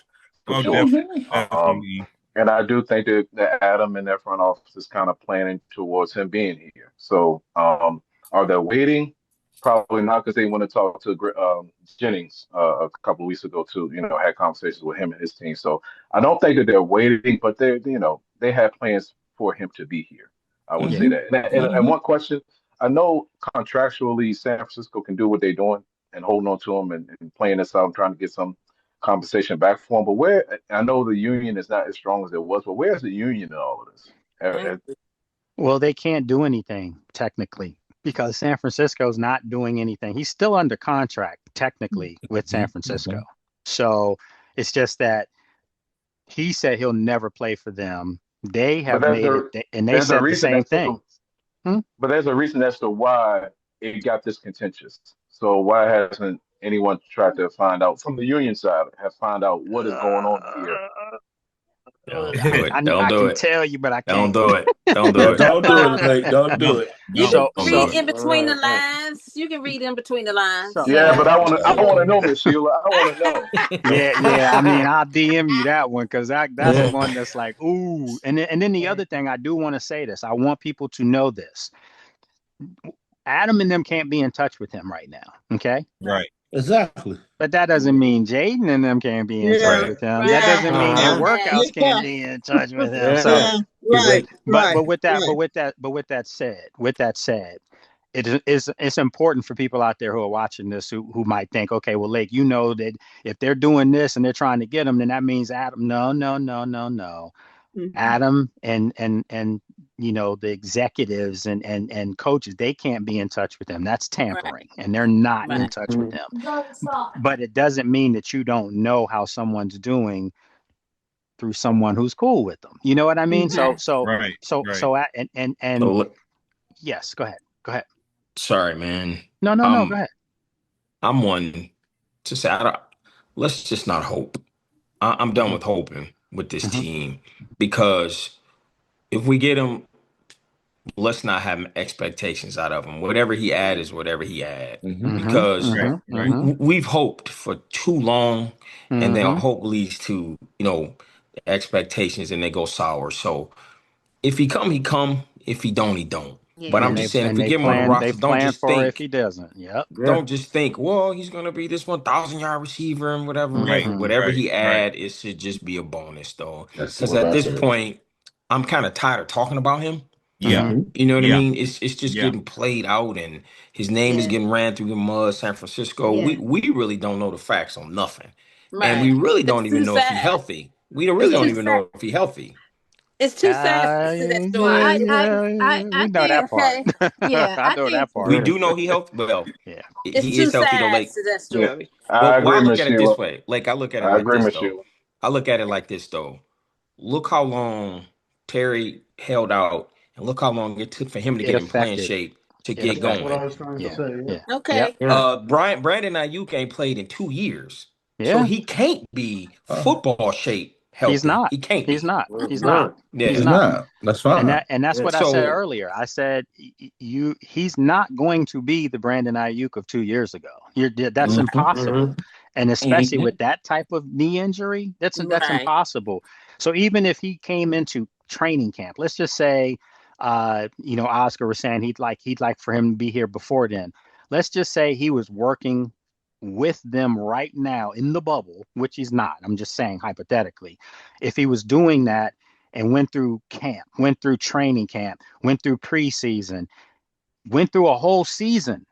And I do think that Adam and their front office is kind of planning towards him being here. So are they waiting? Probably not, because they want to talk to Jennings a couple of weeks ago too. Had conversations with him and his team. So I don't think that they're waiting, but they have plans for him to be here. I would say that. And one question. I know contractually San Francisco can do what they're doing and holding on to him and playing this out and trying to get some compensation back for him. But I know the union is not as strong as it was, but where's the union in all of this? Well, they can't do anything technically because San Francisco's not doing anything. He's still under contract technically with San Francisco. So it's just that he said he'll never play for them. They have made it, and they said the same thing. But there's a reason as to why it got this contentious. So why hasn't anyone tried to find out from the union side, find out what is going on here? Don't do it. I Don't do can it. tell you, but I Don't can't. do it. Don't do it. Don't do it, Blake. Don't do it. You can Don't read do in it. between the lines. You can read in between the lines. Yeah, but I want to know, Miss Sheila. I want to know. Yeah. I mean, I'll DM you that one because that's the one that's like, ooh. And then the other thing, I do want to say this. I want people to know this. Adam and them can't be in touch with him right now. Okay. Right. Exactly. But that doesn't mean Jaden and them can't be in touch with him. That doesn't mean their workouts can't be in touch with him. So, but with that said, it's important for people out there who are watching this who might think, okay, well, Lake, you know that if they're doing this and they're trying to get him, then that means Adam. No. Mm-hmm. Adam and the executives and coaches, they can't be in touch with them. That's tampering, and they're not in touch with them. But it doesn't mean that you don't know how someone's doing through someone who's cool with them. You know what I mean? Yes, go ahead. Sorry, man. No, go ahead. I'm one to say, let's just not hope. I'm done with hoping with this team, because if we get him, let's not have expectations out of him. Whatever he had is whatever he had, because we've hoped for too long, and then hope leads to expectations, and they go sour. So if he come, he come. If he don't, he don't. Yeah. But I'm just saying, if we get him on the roster, don't just think if he doesn't. Yep. Don't just think, well, he's going to be this 1,000-yard receiver and whatever. Whatever he add, it should just be a bonus, though. Because at this point, I'm kind of tired of talking about him. Yeah. You know what I mean? It's just getting played out, and his name is getting ran through the mud. San Francisco. Yeah. We really don't know the facts on nothing. And we really don't even know if he's healthy. We really don't even know if he's healthy. It's too sad to that story. We know that part. Yeah, I know that part. We do know he healthy. Well, he is healthy though. Like, to that story. I agree, I look Miss at it Sheila. this way. Like I look at it like this though. I look at it like this though. Look how long Terry held out, and look how long it took for him to get in playing shape to get going. That's what I was trying to say. Yeah. Okay. Brandon Aiyuk ain't played in 2 years, so he can't be football shape. Healthy. He's not. He can't. He's not. Yeah. He's not. That's fine. And that's what I said earlier. I said he's not going to be the Brandon Aiyuk of 2 years ago. That's impossible. And especially with that type of knee injury, that's impossible. So even if he came into training camp, let's just say, Oscar was saying he'd like for him to be here before then. Let's just say he was working with them right now in the bubble, which he's not. I'm just saying hypothetically, if he was doing that and went through camp, went through training camp, went through preseason, went through a whole season,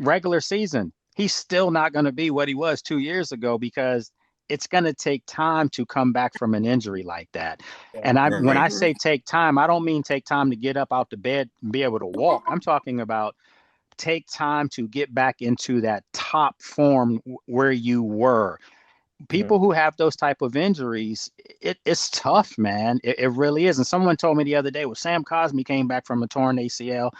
regular season, he's still not going to be what he was 2 years ago, because it's going to take time to come back from an injury like that. And when I say take time, I don't mean take time to get up out the bed and be able to walk. I'm talking about take time to get back into that top form where you were. People who have those type of injuries, it's tough, man. It really is. And someone told me the other day, well, Sam Cosmi came back from a torn ACL.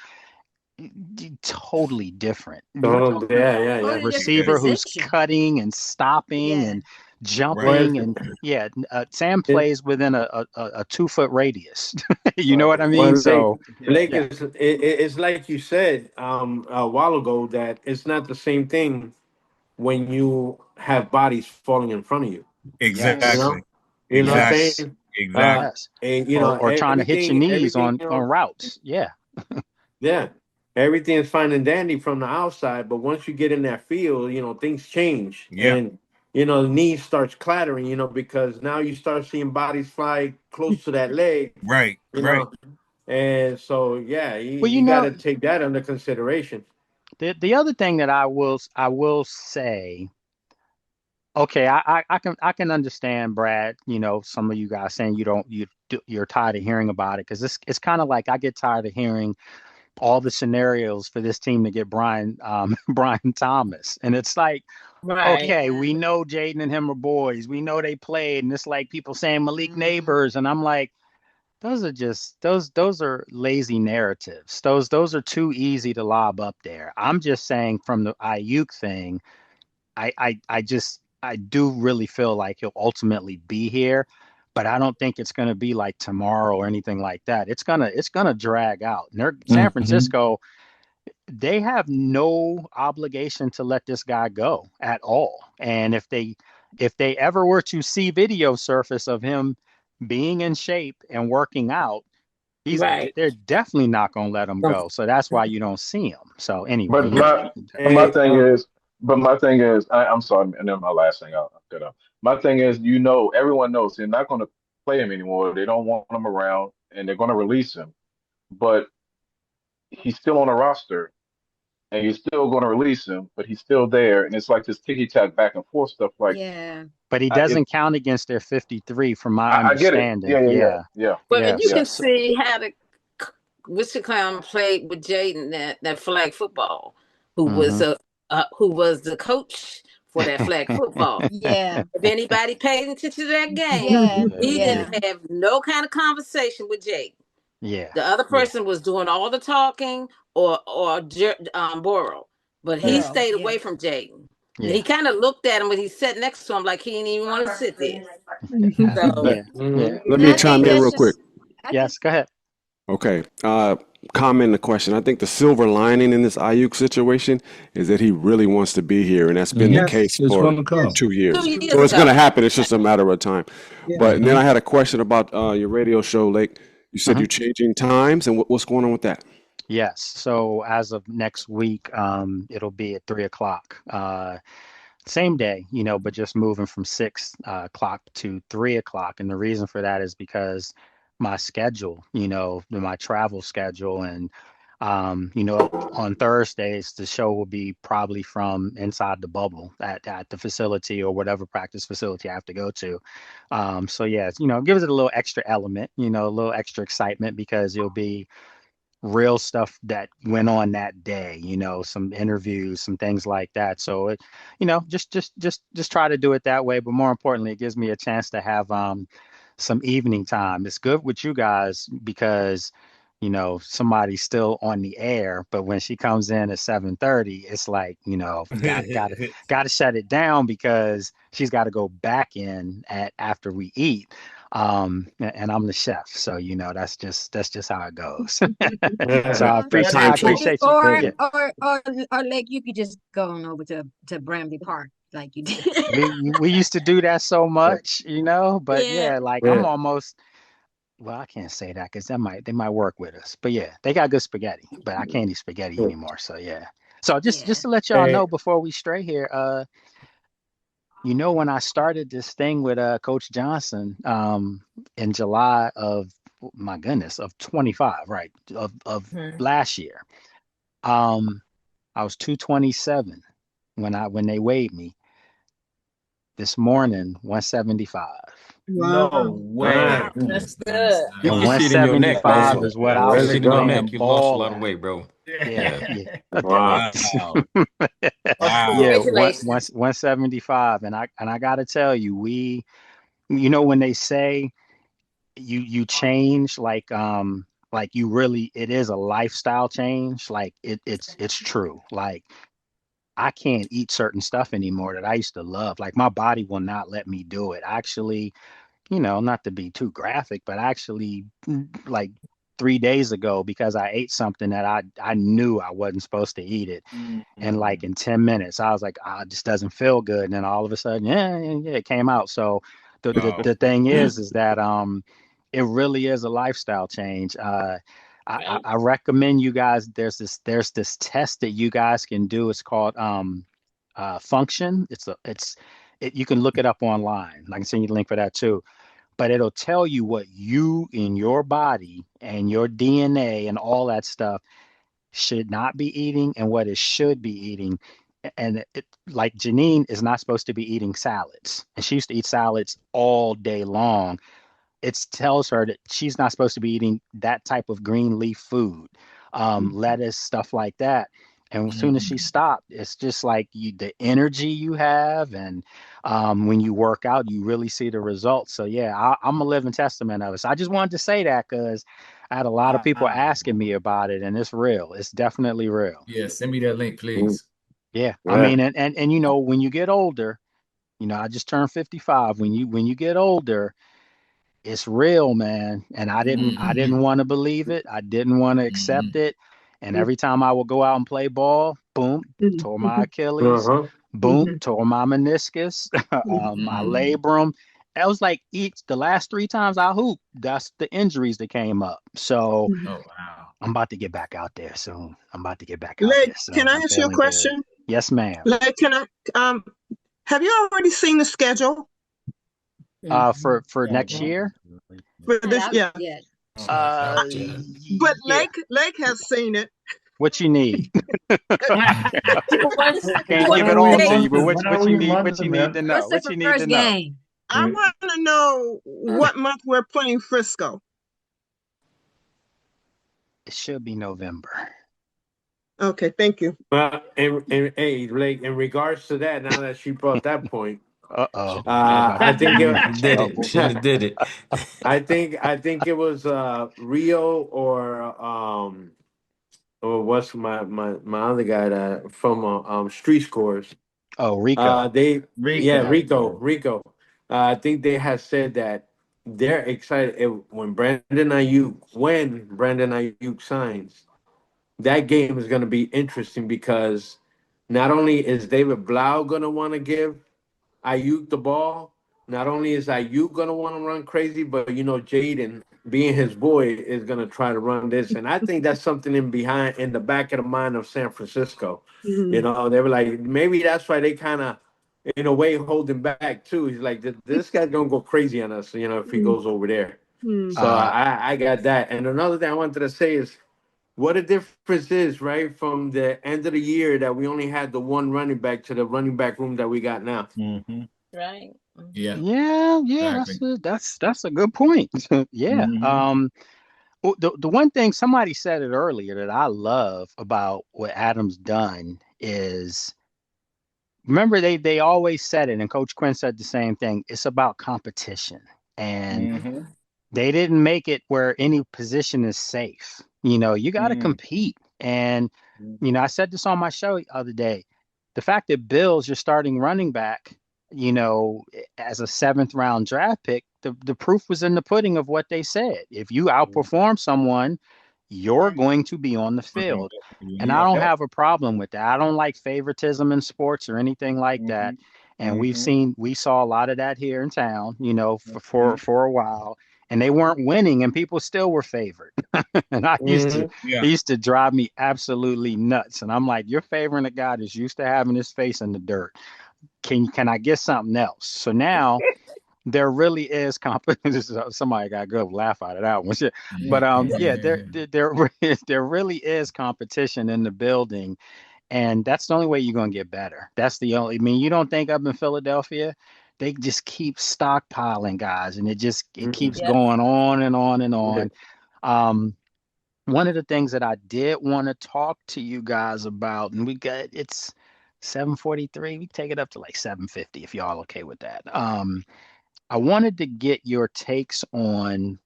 Totally different. Receiver who's cutting and stopping and jumping and Sam plays within a 2 foot radius. You know what I mean? So it's like you said a while ago, that it's not the same thing when you have bodies falling in front of you. Exactly. You know what I'm saying? Exactly. And or trying to hit your knees on routes. Yeah. Everything is fine and dandy from the outside, but once you get in that field, things change. And the knee starts clattering, because now you start seeing bodies fly close to that leg. Right. And so, you got to take that under consideration. The other thing that I will say, okay, I can understand, Brad, some of you guys saying you're tired of hearing about it, because it's kind of like I get tired of hearing all the scenarios for this team to get Brian Thomas. And it's like, okay, we know Jaden and him are boys. We know they played. And it's like people saying Malik Neighbors. And I'm like, those are just those are lazy narratives. Those are too easy to lob up there. I'm just saying from the Aiyuk thing, I do really feel like he'll ultimately be here, but I don't think it's going to be like tomorrow or anything like that. It's gonna drag out. San Francisco, they have no obligation to let this guy go at all. And if they ever were to see video surface of him being in shape and working out, Right. they're definitely not going to let him go. So that's why you don't see him. So anyway, But my thing is, I'm sorry, and then my last thing I'll cut up. My thing is, everyone knows they're not going to play him anymore. They don't want him around, and they're going to release him. But he's still on the roster, and you're still going to release him, but he's still there, and it's like this ticky tack back and forth stuff. Like, yeah, but he doesn't count against their 53, from my understanding. I get it. Yeah. But you can see how the Wichita Clown played with Jaden that flag football, who was the coach for that flag football. Yeah. If anybody paid attention to that game, he didn't have no kind of conversation with Jaden. Yeah. The other person was doing all the talking or Borrow, but he stayed away from Jaden. Yeah. He kind of looked at him when he sat next to him like he didn't even want to sit there. Let me chime in real quick. Yes, go ahead. Okay. Comment the question. I think the silver lining in this Aiyuk situation is that he really wants to be here, and that's been the case for 2 years. So it's going to happen. It's just a matter of time. But then I had a question about your radio show, Lake. You said you're changing times, and what's going on with that? Yes. So as of next week, it'll be at 3:00. Same day, but just moving from 6:00 to 3:00. And the reason for that is because my schedule, my travel schedule, and on Thursdays, the show will be probably from inside the bubble at the facility or whatever practice facility I have to go to. So yeah, it gives it a little extra element, a little extra excitement, because it'll be real stuff that went on that day, some interviews, some things like that. So it, just try to do it that way. But more importantly, it gives me a chance to have some evening time. It's good with you guys because somebody's still on the air, but when she comes in at 7:30, it's like, gotta shut it down because she's got to go back in after we eat. And I'm the chef, so that's just how it goes. So I appreciate you. Or like you could just go on over to Bramley Park like you did. we used to do that so much, but I'm almost. Well, I can't say that because they might work with us. But yeah, they got good spaghetti, but I can't eat spaghetti anymore. So yeah. So just to let y'all know before we stray here, when I started this thing with Coach Johnson in July of 25, right, of last year, I was 227 when they weighed me. This morning, 175. No way. Wow, that's good. And 175 is what I was playing You ball lost a lot of at. weight, bro. Yeah. Wow. Yeah, 175. And I gotta tell you, when they say you change, like you really, it is a lifestyle change. Like it's true. Like I can't eat certain stuff anymore that I used to love. Like my body will not let me do it. Actually, not to be too graphic, but actually like 3 days ago, because I ate something that I knew I wasn't supposed to eat it. And like in 10 minutes, I was like, it just doesn't feel good. And then all of a sudden, it came out. So the thing is that it really is a lifestyle change. I recommend you guys, there's this test that you guys can do. It's called Function. You can look it up online. I can send you the link for that too. But it'll tell you what you in your body and your DNA and all that stuff should not be eating and what it should be eating. And like Janine is not supposed to be eating salads, and she used to eat salads all day long. It tells her that she's not supposed to be eating that type of green leaf food, lettuce, stuff like that. And as soon as she stopped, it's just like the energy you have, and when you work out, you really see the results. So yeah, I'm a living testament of it. So I just wanted to say that because I had a lot of people asking me about it, and it's real. It's definitely real. Yeah, send me that link, please. Yeah, I mean, and you know, when you get older, you know, I just turned 55. When you get older, it's real, man. And I didn't want to believe it. I didn't want to accept it. And every time I would go out and play ball, boom, tore my Achilles, boom, tore my meniscus, my labrum. That was like the last 3 times I hooped, that's the injuries that came up. So I'm about to get back out there soon. Leg, So can I I'm ask you a feeling question? good. Yes, ma'am. Leg, have you already seen the schedule? For next year? For this, yeah. But Yeah. Lake has seen it. What you need? Can't Can't give it all to you, but what you need to know. What's the first game? I want to know what month we're playing Frisco. It should be November. Okay, thank you. Hey, Blake, in regards to that, now that she brought that point, I think it did it. I think it was Rio or what's my other guy that from Street Scores. Oh, Rico. Rico. I think they had said that they're excited when Brandon Ayuk signs. That game is going to be interesting because not only is David Blau going to want to give Aiyuk the ball, not only is Aiyuk going to want to run crazy, but Jaden, being his boy, is going to try to run this. And I think that's something in the back of the mind of San Francisco. They were like, maybe that's why they kind of, in a way, hold him back too. He's like, this guy's going to go crazy on us, if he goes over there. So I got that. And another thing I wanted to say is, what a difference is, right, from the end of the year that we only had the one running back to the running back room that we got now. Right. Yeah. Exactly. That's a good point. Yeah. The one thing somebody said it earlier that I love about what Adam's done is, remember they always said it, and Coach Quinn said the same thing. It's about competition, and they didn't make it where any position is safe. You got to compete. And, I said this on my show the other day, the fact that Bill's your starting running back, as a 7th round draft pick, the proof was in the pudding of what they said. If you outperform someone, you're going to be on the field. And I don't have a problem with that. I don't like favoritism in sports or anything like that. And we saw a lot of that here in town, for a while. And they weren't winning, and people still were favored. And it used to drive me absolutely nuts. And I'm like, you're favoring a guy that's used to having his face in the dirt. Can I get something else? So now there really is competition. Somebody got a good laugh out of that one. But there really is competition in the building. And that's the only way you're going to get better. You don't think up in Philadelphia, they just keep stockpiling guys, and it keeps going on and on and on. One of the things that I did want to talk to you guys about, and it's 7:43. We take it up to like 7:50 if y'all okay with that. I wanted to get your takes on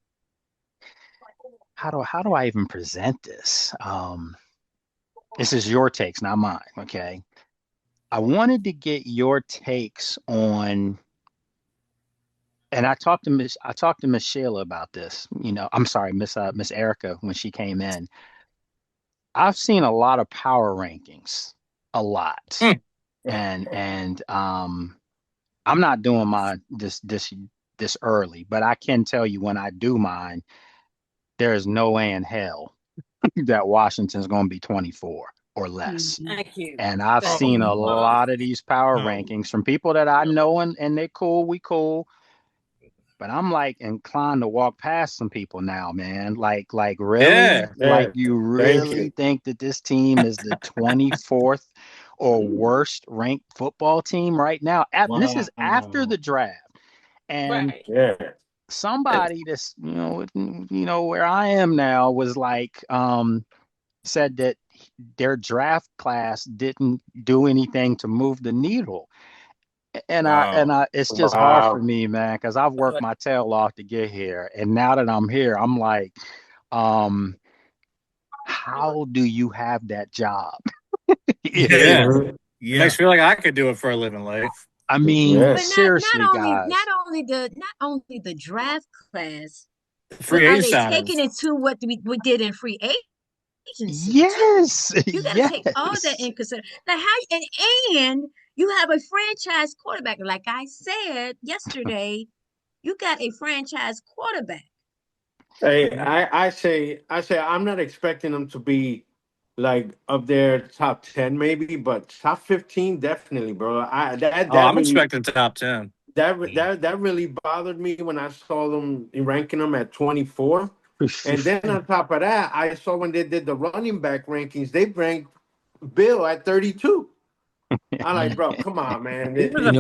how do I even present this? This is your takes, not mine. Okay. I wanted to get your takes on, and I talked to Miss Sheila about this. I'm sorry, Miss Erica, when she came in. I've seen a lot of power rankings, a lot, and I'm not doing mine this early, but I can tell you when I do mine, there is no way in hell that Washington's going to be 24 or less. Thank you. And I've seen a lot of these power rankings from people that I know, and they cool, we cool. But I'm like inclined to walk past some people now, man. Like really? Like you really think that this team is the 24th or worst ranked football team right now? This is after the draft. And somebody that's, where I am now was like, said that their draft class didn't do anything to move the needle. And it's just hard for me, man, because I've worked my tail off to get here. And now that I'm here, I'm like, how do you have that job? Yeah. Makes me feel like I could do it for a living, like. I mean, but seriously, not guys. only the draft class, free but are agent they signings. taking it to what we did in free agency? Yes, you got to take all that in consideration. Now, and you have a franchise quarterback. Like I said yesterday, you got a franchise quarterback. Hey, I say I'm not expecting them to be like up there top 10 maybe, but top 15 definitely, bro. I'm really, expecting top 10. That really bothered me when I saw them ranking them at 24. And then on top of that, I saw when they did the running back rankings, they ranked Bill at 32. I'm like, bro, come on, man. He was a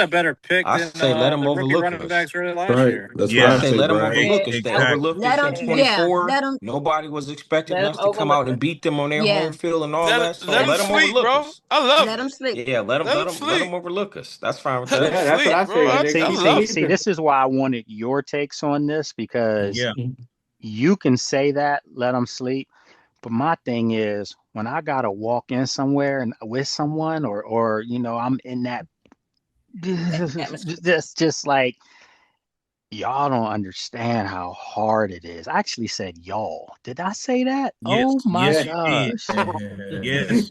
better pick I than say let him the rookie overlook running us. backs really last year. That's I what I say say, let him Brian. overlook us. They overlooked us in 24. Nobody was expecting us to come out and beat them on their home field and all that. So let them sleep, overlook bro. us. I love let them sleep. Yeah, let them overlook us. That's fine with that. That's what I say. See, this is why I wanted your takes on this, because you can say that, let them sleep. But my thing is, when I gotta walk in somewhere and with someone, or I'm in that, that's just like, y'all don't understand how hard it is. I actually said y'all. Did I say that? Yes, Oh my yes, gosh. Yes.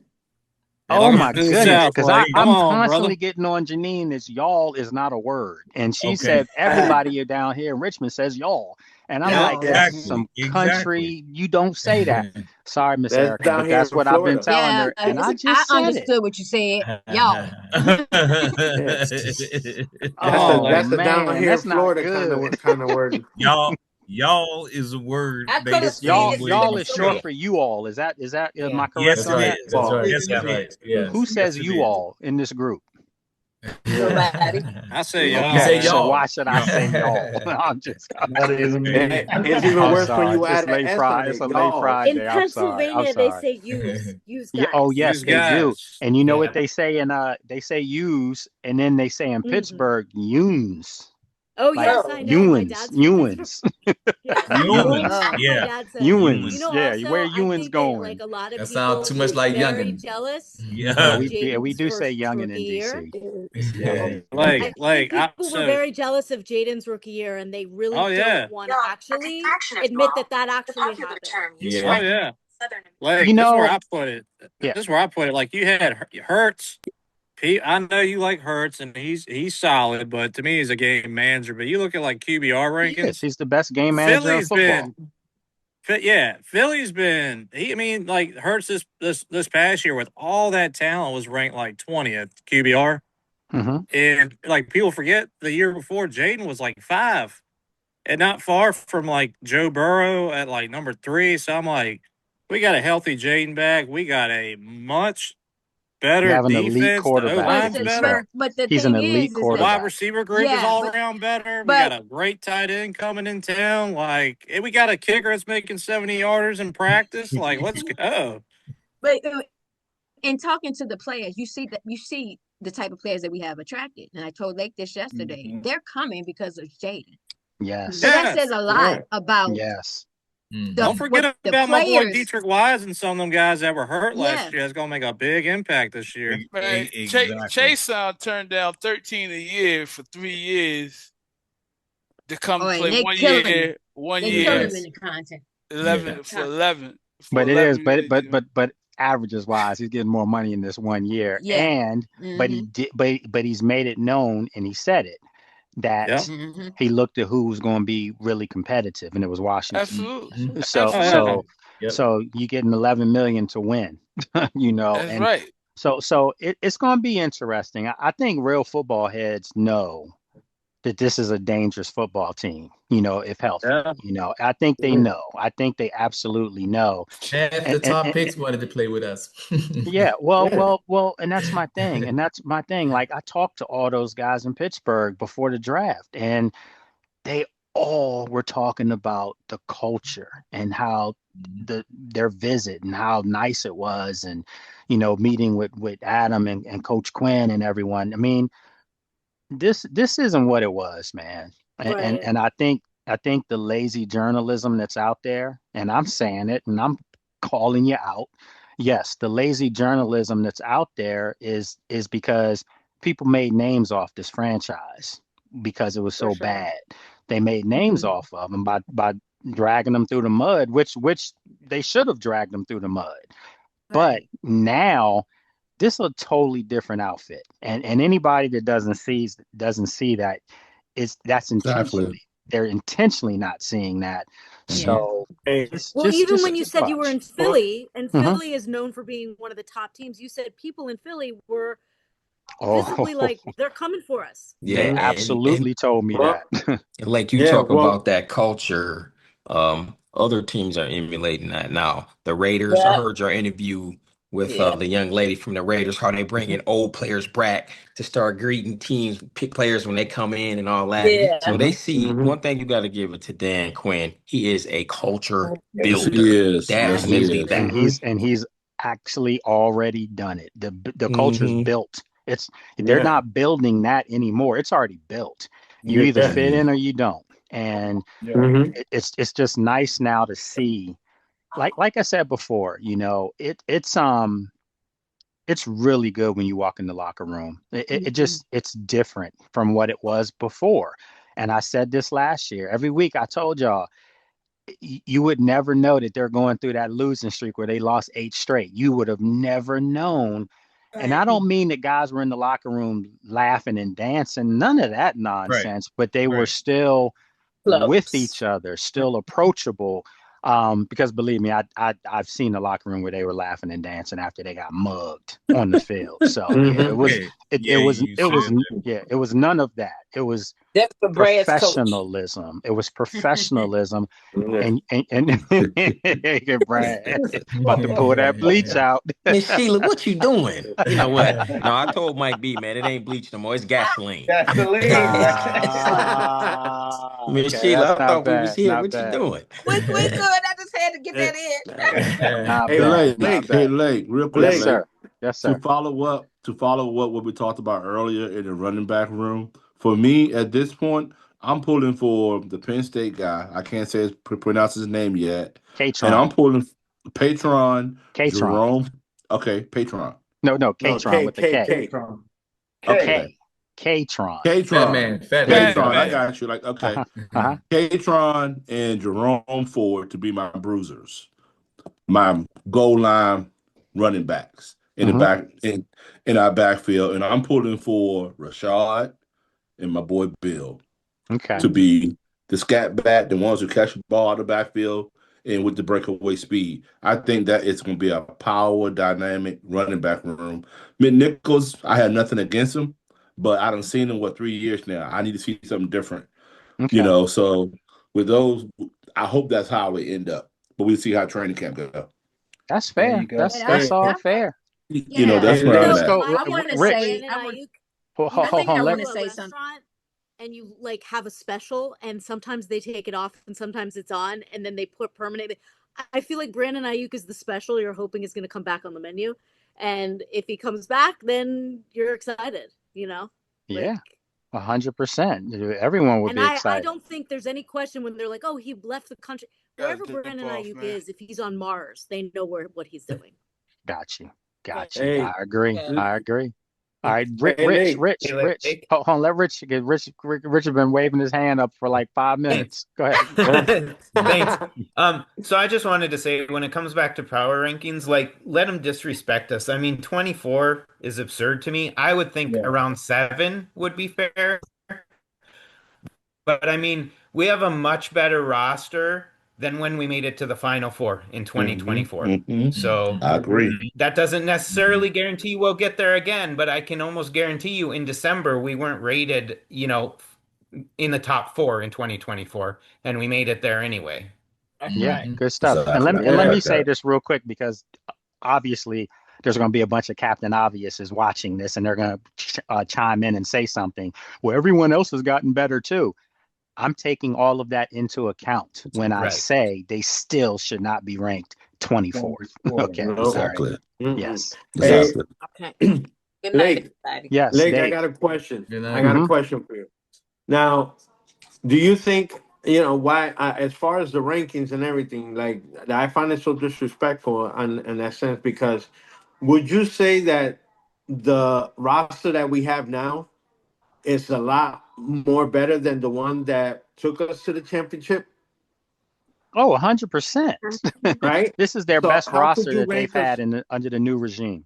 Oh my goodness, because I'm on, constantly brother. getting on Janine. This y'all is not a word, and she Okay. said everybody down here in Richmond says y'all, and I'm like, that's some country. You don't say that. Sorry, Miss That's Erica, down but here that's in what I've been Florida. telling her, and I just said understood what you said, y'all. That's a down here in Florida kind of word. Y'all is a word. Y'all is short for you all. Is that am I correct Yes, on that? That's right. Yes, it is. Yeah. Who says you all in this group? Nobody. I say y'all. You say So y'all. why should I say y'all? I'm just not even me. It's even worse when you add an S on it. It's a late Friday. In I'm sorry. Pennsylvania, they say use guys. Yeah, oh yes, Use they do. guys. And you know what they say they say use, and then they say in Pittsburgh, yuns. Oh Like, yes, I know. My dad's from Ewans. Ewans. My Yeah. dad says Ewans. You know, yeah, also, where I Ewans think going? that like a lot of That people sounds too much like very youngin. jealous. Yeah. We do say youngin in year. DC. Yeah. Like People were very jealous of Jaden's rookie year, and they really don't want to actually admit that actually happened. Yeah. Oh yeah. Like You this is where know, I put it. Yeah. This is where I put it. Like you had Hurts. I know you like Hurts, and he's solid, but to me, he's a game manager. But you look at like QBR rankings. he's the best game manager in football. Philly's been. I mean, like Hurts this past year with all that talent was ranked like 20th QBR, and like people forget the year before Jaden was like 5, and not far from like Joe Burrow at like number 3. So I'm like, we got a healthy Jaden back. We got a much better You have an defense. elite quarterback. The O-line's better. But the He's thing an elite is quarterback. Wide receiver group is all around better. We got a great tight end coming in town. Like, and we got a kicker that's making 70-yarders in practice. Like, let's go. But in talking to the players, you see the type of players that we have attracted. And I told Lake this yesterday. They're coming because of Jaden. Yes. So that says a lot about Don't forget about my boy Dietrich Wise and some of them guys that were hurt last year. That's going to make a big impact this year. Man, Chase turned down 13 a year for 3 years to come play 1 year. 1 year. Kill him in the content. 11 for 11. But it is, but averages wise, he's getting more money in this 1 year. Yeah. And but he's made it known, and he said it, that he looked at who was going to be really competitive, and it was Washington. Absolutely. So you getting 11 million to win, That's right. So it's going to be interesting. I think real football heads know that this is a dangerous football team, if healthy. I think they know. I think they absolutely know. Half the top picks wanted to play with us. Well, and that's my thing. Like, I talked to all those guys in Pittsburgh before the draft, and they all were talking about the culture and how their visit and how nice it was, and meeting with Adam and Coach Quinn and everyone. I mean, this isn't what it was, man. And I think the lazy journalism that's out there, and I'm saying it and I'm calling you out. Yes, the lazy journalism that's out there is because people made names off this franchise because it was so bad. They made names off of them by dragging them through the mud, which they should have dragged them through the mud. But now this is a totally different outfit, and anybody that doesn't see that that's intentionally. Exactly. They're intentionally not seeing that. So even when you said you were in Philly, and Philly is known for being one of the top teams, you said people in Philly were visibly like they're coming for us. Yeah, they absolutely told me that. Like you talk about that culture, other teams are emulating that now. The Raiders, I heard your interview with the young lady from the Raiders, how they bring in old players back to start greeting teams, pick players when they come in and all that. Yeah. So they see one thing you got to give it to Dan Quinn. He is a culture Yes, builder. he is. Definitely that. And he's actually already done it. The culture's built. They're not building that anymore. It's already built. You either fit in or you don't. And it's just nice now to see. Like I said before, it's really good when you walk in the locker room. It's different from what it was before. And I said this last year. Every week I told y'all, you would never know that they're going through that losing streak where they lost 8 straight. You would have never known. And I don't mean that guys were in the locker room laughing and dancing, none of that nonsense, but they were still with each other, still approachable. Because believe me, I've seen the locker room where they were laughing and dancing after they got mugged on the field. So it was none of that. It was professionalism. It was professionalism, and Brad about to pull that bleach out. Miss Sheila, what you doing? You know what? No, I told Mike B, man, it ain't bleach no more. It's gasoline. Miss Sheila, I thought we was here. What you doing? We good. I just had to get that in. Hey, Lake, real quick. Yes, sir. Yes, sir. To follow up what we talked about earlier in the running back room, for me at this point, I'm pulling for the Penn State guy. I can't pronounce his name yet. Katron. And I'm pulling Patron. Jerome. Okay, Patron. No, Katron with the K. Okay. Katron. Katron. I got you. Like, okay. Katron and Jerome Ford to be my bruisers, my goal line running backs in the back in our backfield, and I'm pulling for Rashad and my boy Bill to be the scat back, the ones who catch the ball out of the backfield and with the breakaway speed. I think that it's going to be a power dynamic running back room. McNichols, I had nothing against him, but I done seen him 3 years now. I need to see something different, So with those, I hope that's how we end up. But we'll see how training camp goes. That's fair. That's all fair. That's where I'm at. I want to say, I want to say something. And you have a special, and sometimes they take it off, and sometimes it's on, and then they put permanently. I feel like Brandon Aiyuk is the special you're hoping is going to come back on the menu, and if he comes back, then you're excited. Yeah, 100%. Everyone would be excited. I don't think there's any question when they're like, "Oh, he left the country." Wherever Brandon Aiyuk is, if he's on Mars, they know what he's doing. Got you. Hey. I agree. All right, Rich. Hold on, let Rich get Rich has been waving his hand up for like 5 minutes. Go ahead. Thanks. So I just wanted to say, when it comes back to power rankings, let them disrespect us. I mean, 24 is absurd to me. I would think around 7 would be fair. But I mean, we have a much better roster than when we made it to the Final Four in 2024. So I agree. That doesn't necessarily guarantee we'll get there again, but I can almost guarantee you in December we weren't rated, in the top 4 in 2024, and we made it there anyway. Yeah, good stuff. Exactly. And let me say this real quick, because obviously there's going to be a bunch of Captain Obviouses watching this, and they're going to chime in and say something. Well, everyone else has gotten better too. I'm taking all of that into account when I say they still should not be ranked 24th. Okay. Exactly. Right. Yes. Exactly. Okay. Good night, everybody. Yes. Lake, Dave. I got a question. I got a question for you. Now, do you think, why, as far as the rankings and everything, like, I find it so disrespectful in that sense, because would you say that the roster that we have now is a lot more better than the one that took us to the championship? Oh, 100%. Right? This is their So best how could roster you that they've rank us? had under the new regime.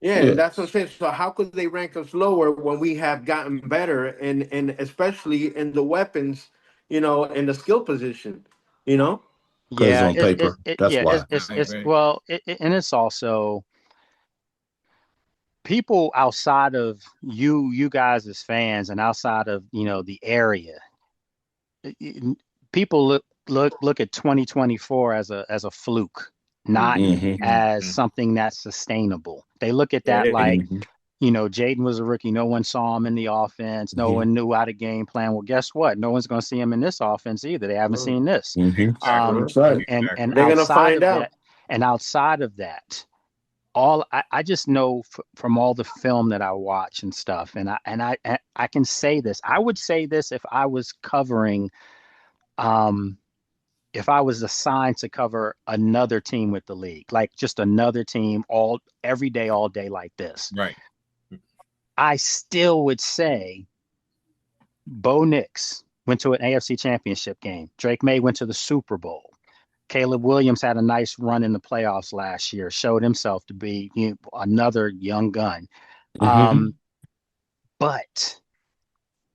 Yeah, and that's what I'm saying. So how could they rank us lower when we have gotten better, and especially in the weapons, in the skill position, Yeah, on paper. That's why. and it's also people outside of you guys as fans and outside of the area. People look at 2024 as a fluke, not as something that's sustainable. They look at that like, Jaden was a rookie. No one saw him in the offense. No one knew how to game plan. Well, guess what? No one's going to see him in this offense either. They haven't seen this. That's right. And They're gonna outside of find out. that, I just know from all the film that I watch and stuff, and I can say this. I would say this if I was covering, if I was assigned to cover another team with the league, like just another team every day, all day like this. Right. I still would say Bo Nix went to an AFC Championship game. Drake May went to the Super Bowl. Caleb Williams had a nice run in the playoffs last year, showed himself to be another young gun. But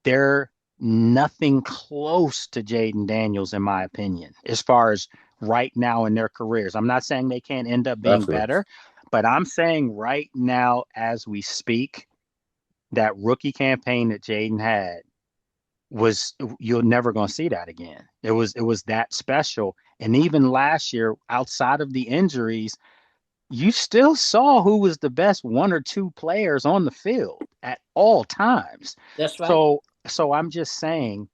they're nothing close to Jaden Daniels, in my opinion, as far as right now in their careers. I'm not saying they can't end up being better, but I'm saying right now, as we speak, that rookie campaign that Jaden had you're never going to see that again. It was that special. And even last year, outside of the injuries, you still saw who was the best one or two players on the field at all times. That's right. So I'm just saying,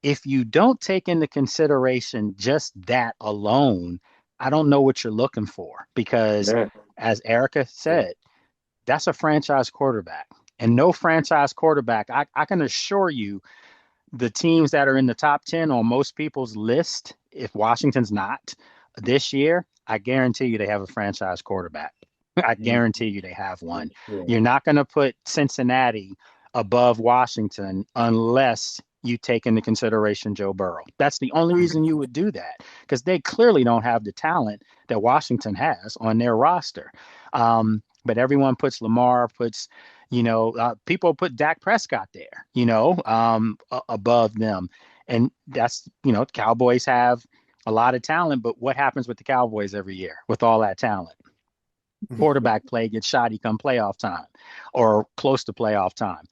if you don't take into consideration just that alone, I don't know what you're looking for, because as Erica said, that's a franchise quarterback. And no franchise quarterback, I can assure you, the teams that are in the top 10 on most people's list, if Washington's not this year, I guarantee you they have a franchise quarterback. I guarantee you they have one. You're not going to put Cincinnati above Washington unless you take into consideration Joe Burrow. That's the only reason you would do that, because they clearly don't have the talent that Washington has on their roster. But everyone puts Lamar, people put Dak Prescott there, above them. And that's, Cowboys have a lot of talent, but what happens with the Cowboys every year with all that talent? Quarterback play gets shoddy come playoff time or close to playoff time.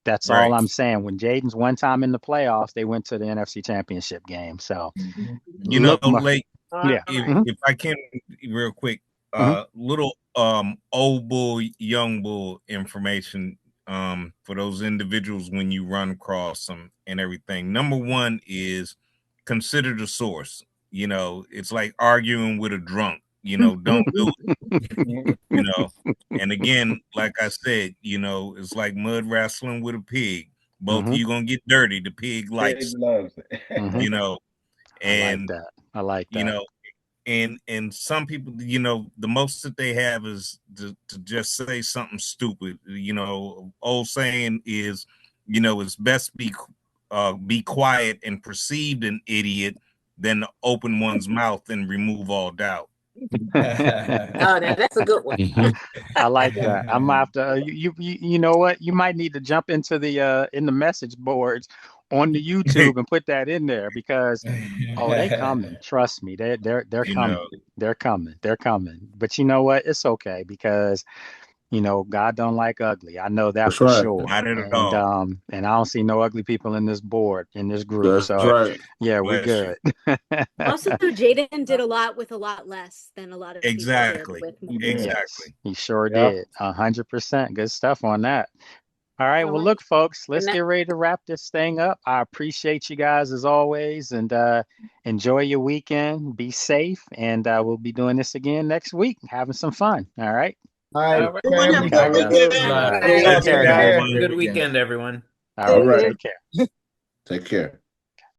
That's all I'm saying. When Jaden's one time in the playoffs, they went to the NFC Championship game. So, Lake, if I can real quick, little old bull, young bull information for those individuals when you run across them and everything. Number one is consider the source. It's like arguing with a drunk. Don't do it. And again, like I said, it's like mud wrestling with a pig. Both of you gonna get dirty. The pig likes it. And I like that. And some people, the most that they have is to just say something stupid. Old saying is, it's best be quiet and perceived an idiot than to open one's mouth and remove all doubt. Now that's a good one. I like that. I'm after you know what? You might need to jump into the in the message boards on the YouTube and put that in there, because they coming. Trust me, they're coming. They're coming. But you know what? It's okay, because God don't like ugly. I know that for sure. And I don't see no ugly people in this group. Yeah, we're good. Also, Jaden did a lot with a lot less than a lot of people did with Exactly. He sure did. 100%. Good stuff on that. All right. Well, look, folks, let's get ready to wrap this thing up. I appreciate you guys as always, and enjoy your weekend. Be safe, and we'll be doing this again next week, having some fun. All right. All right. Good weekend, everyone. All right. Take care. Take care.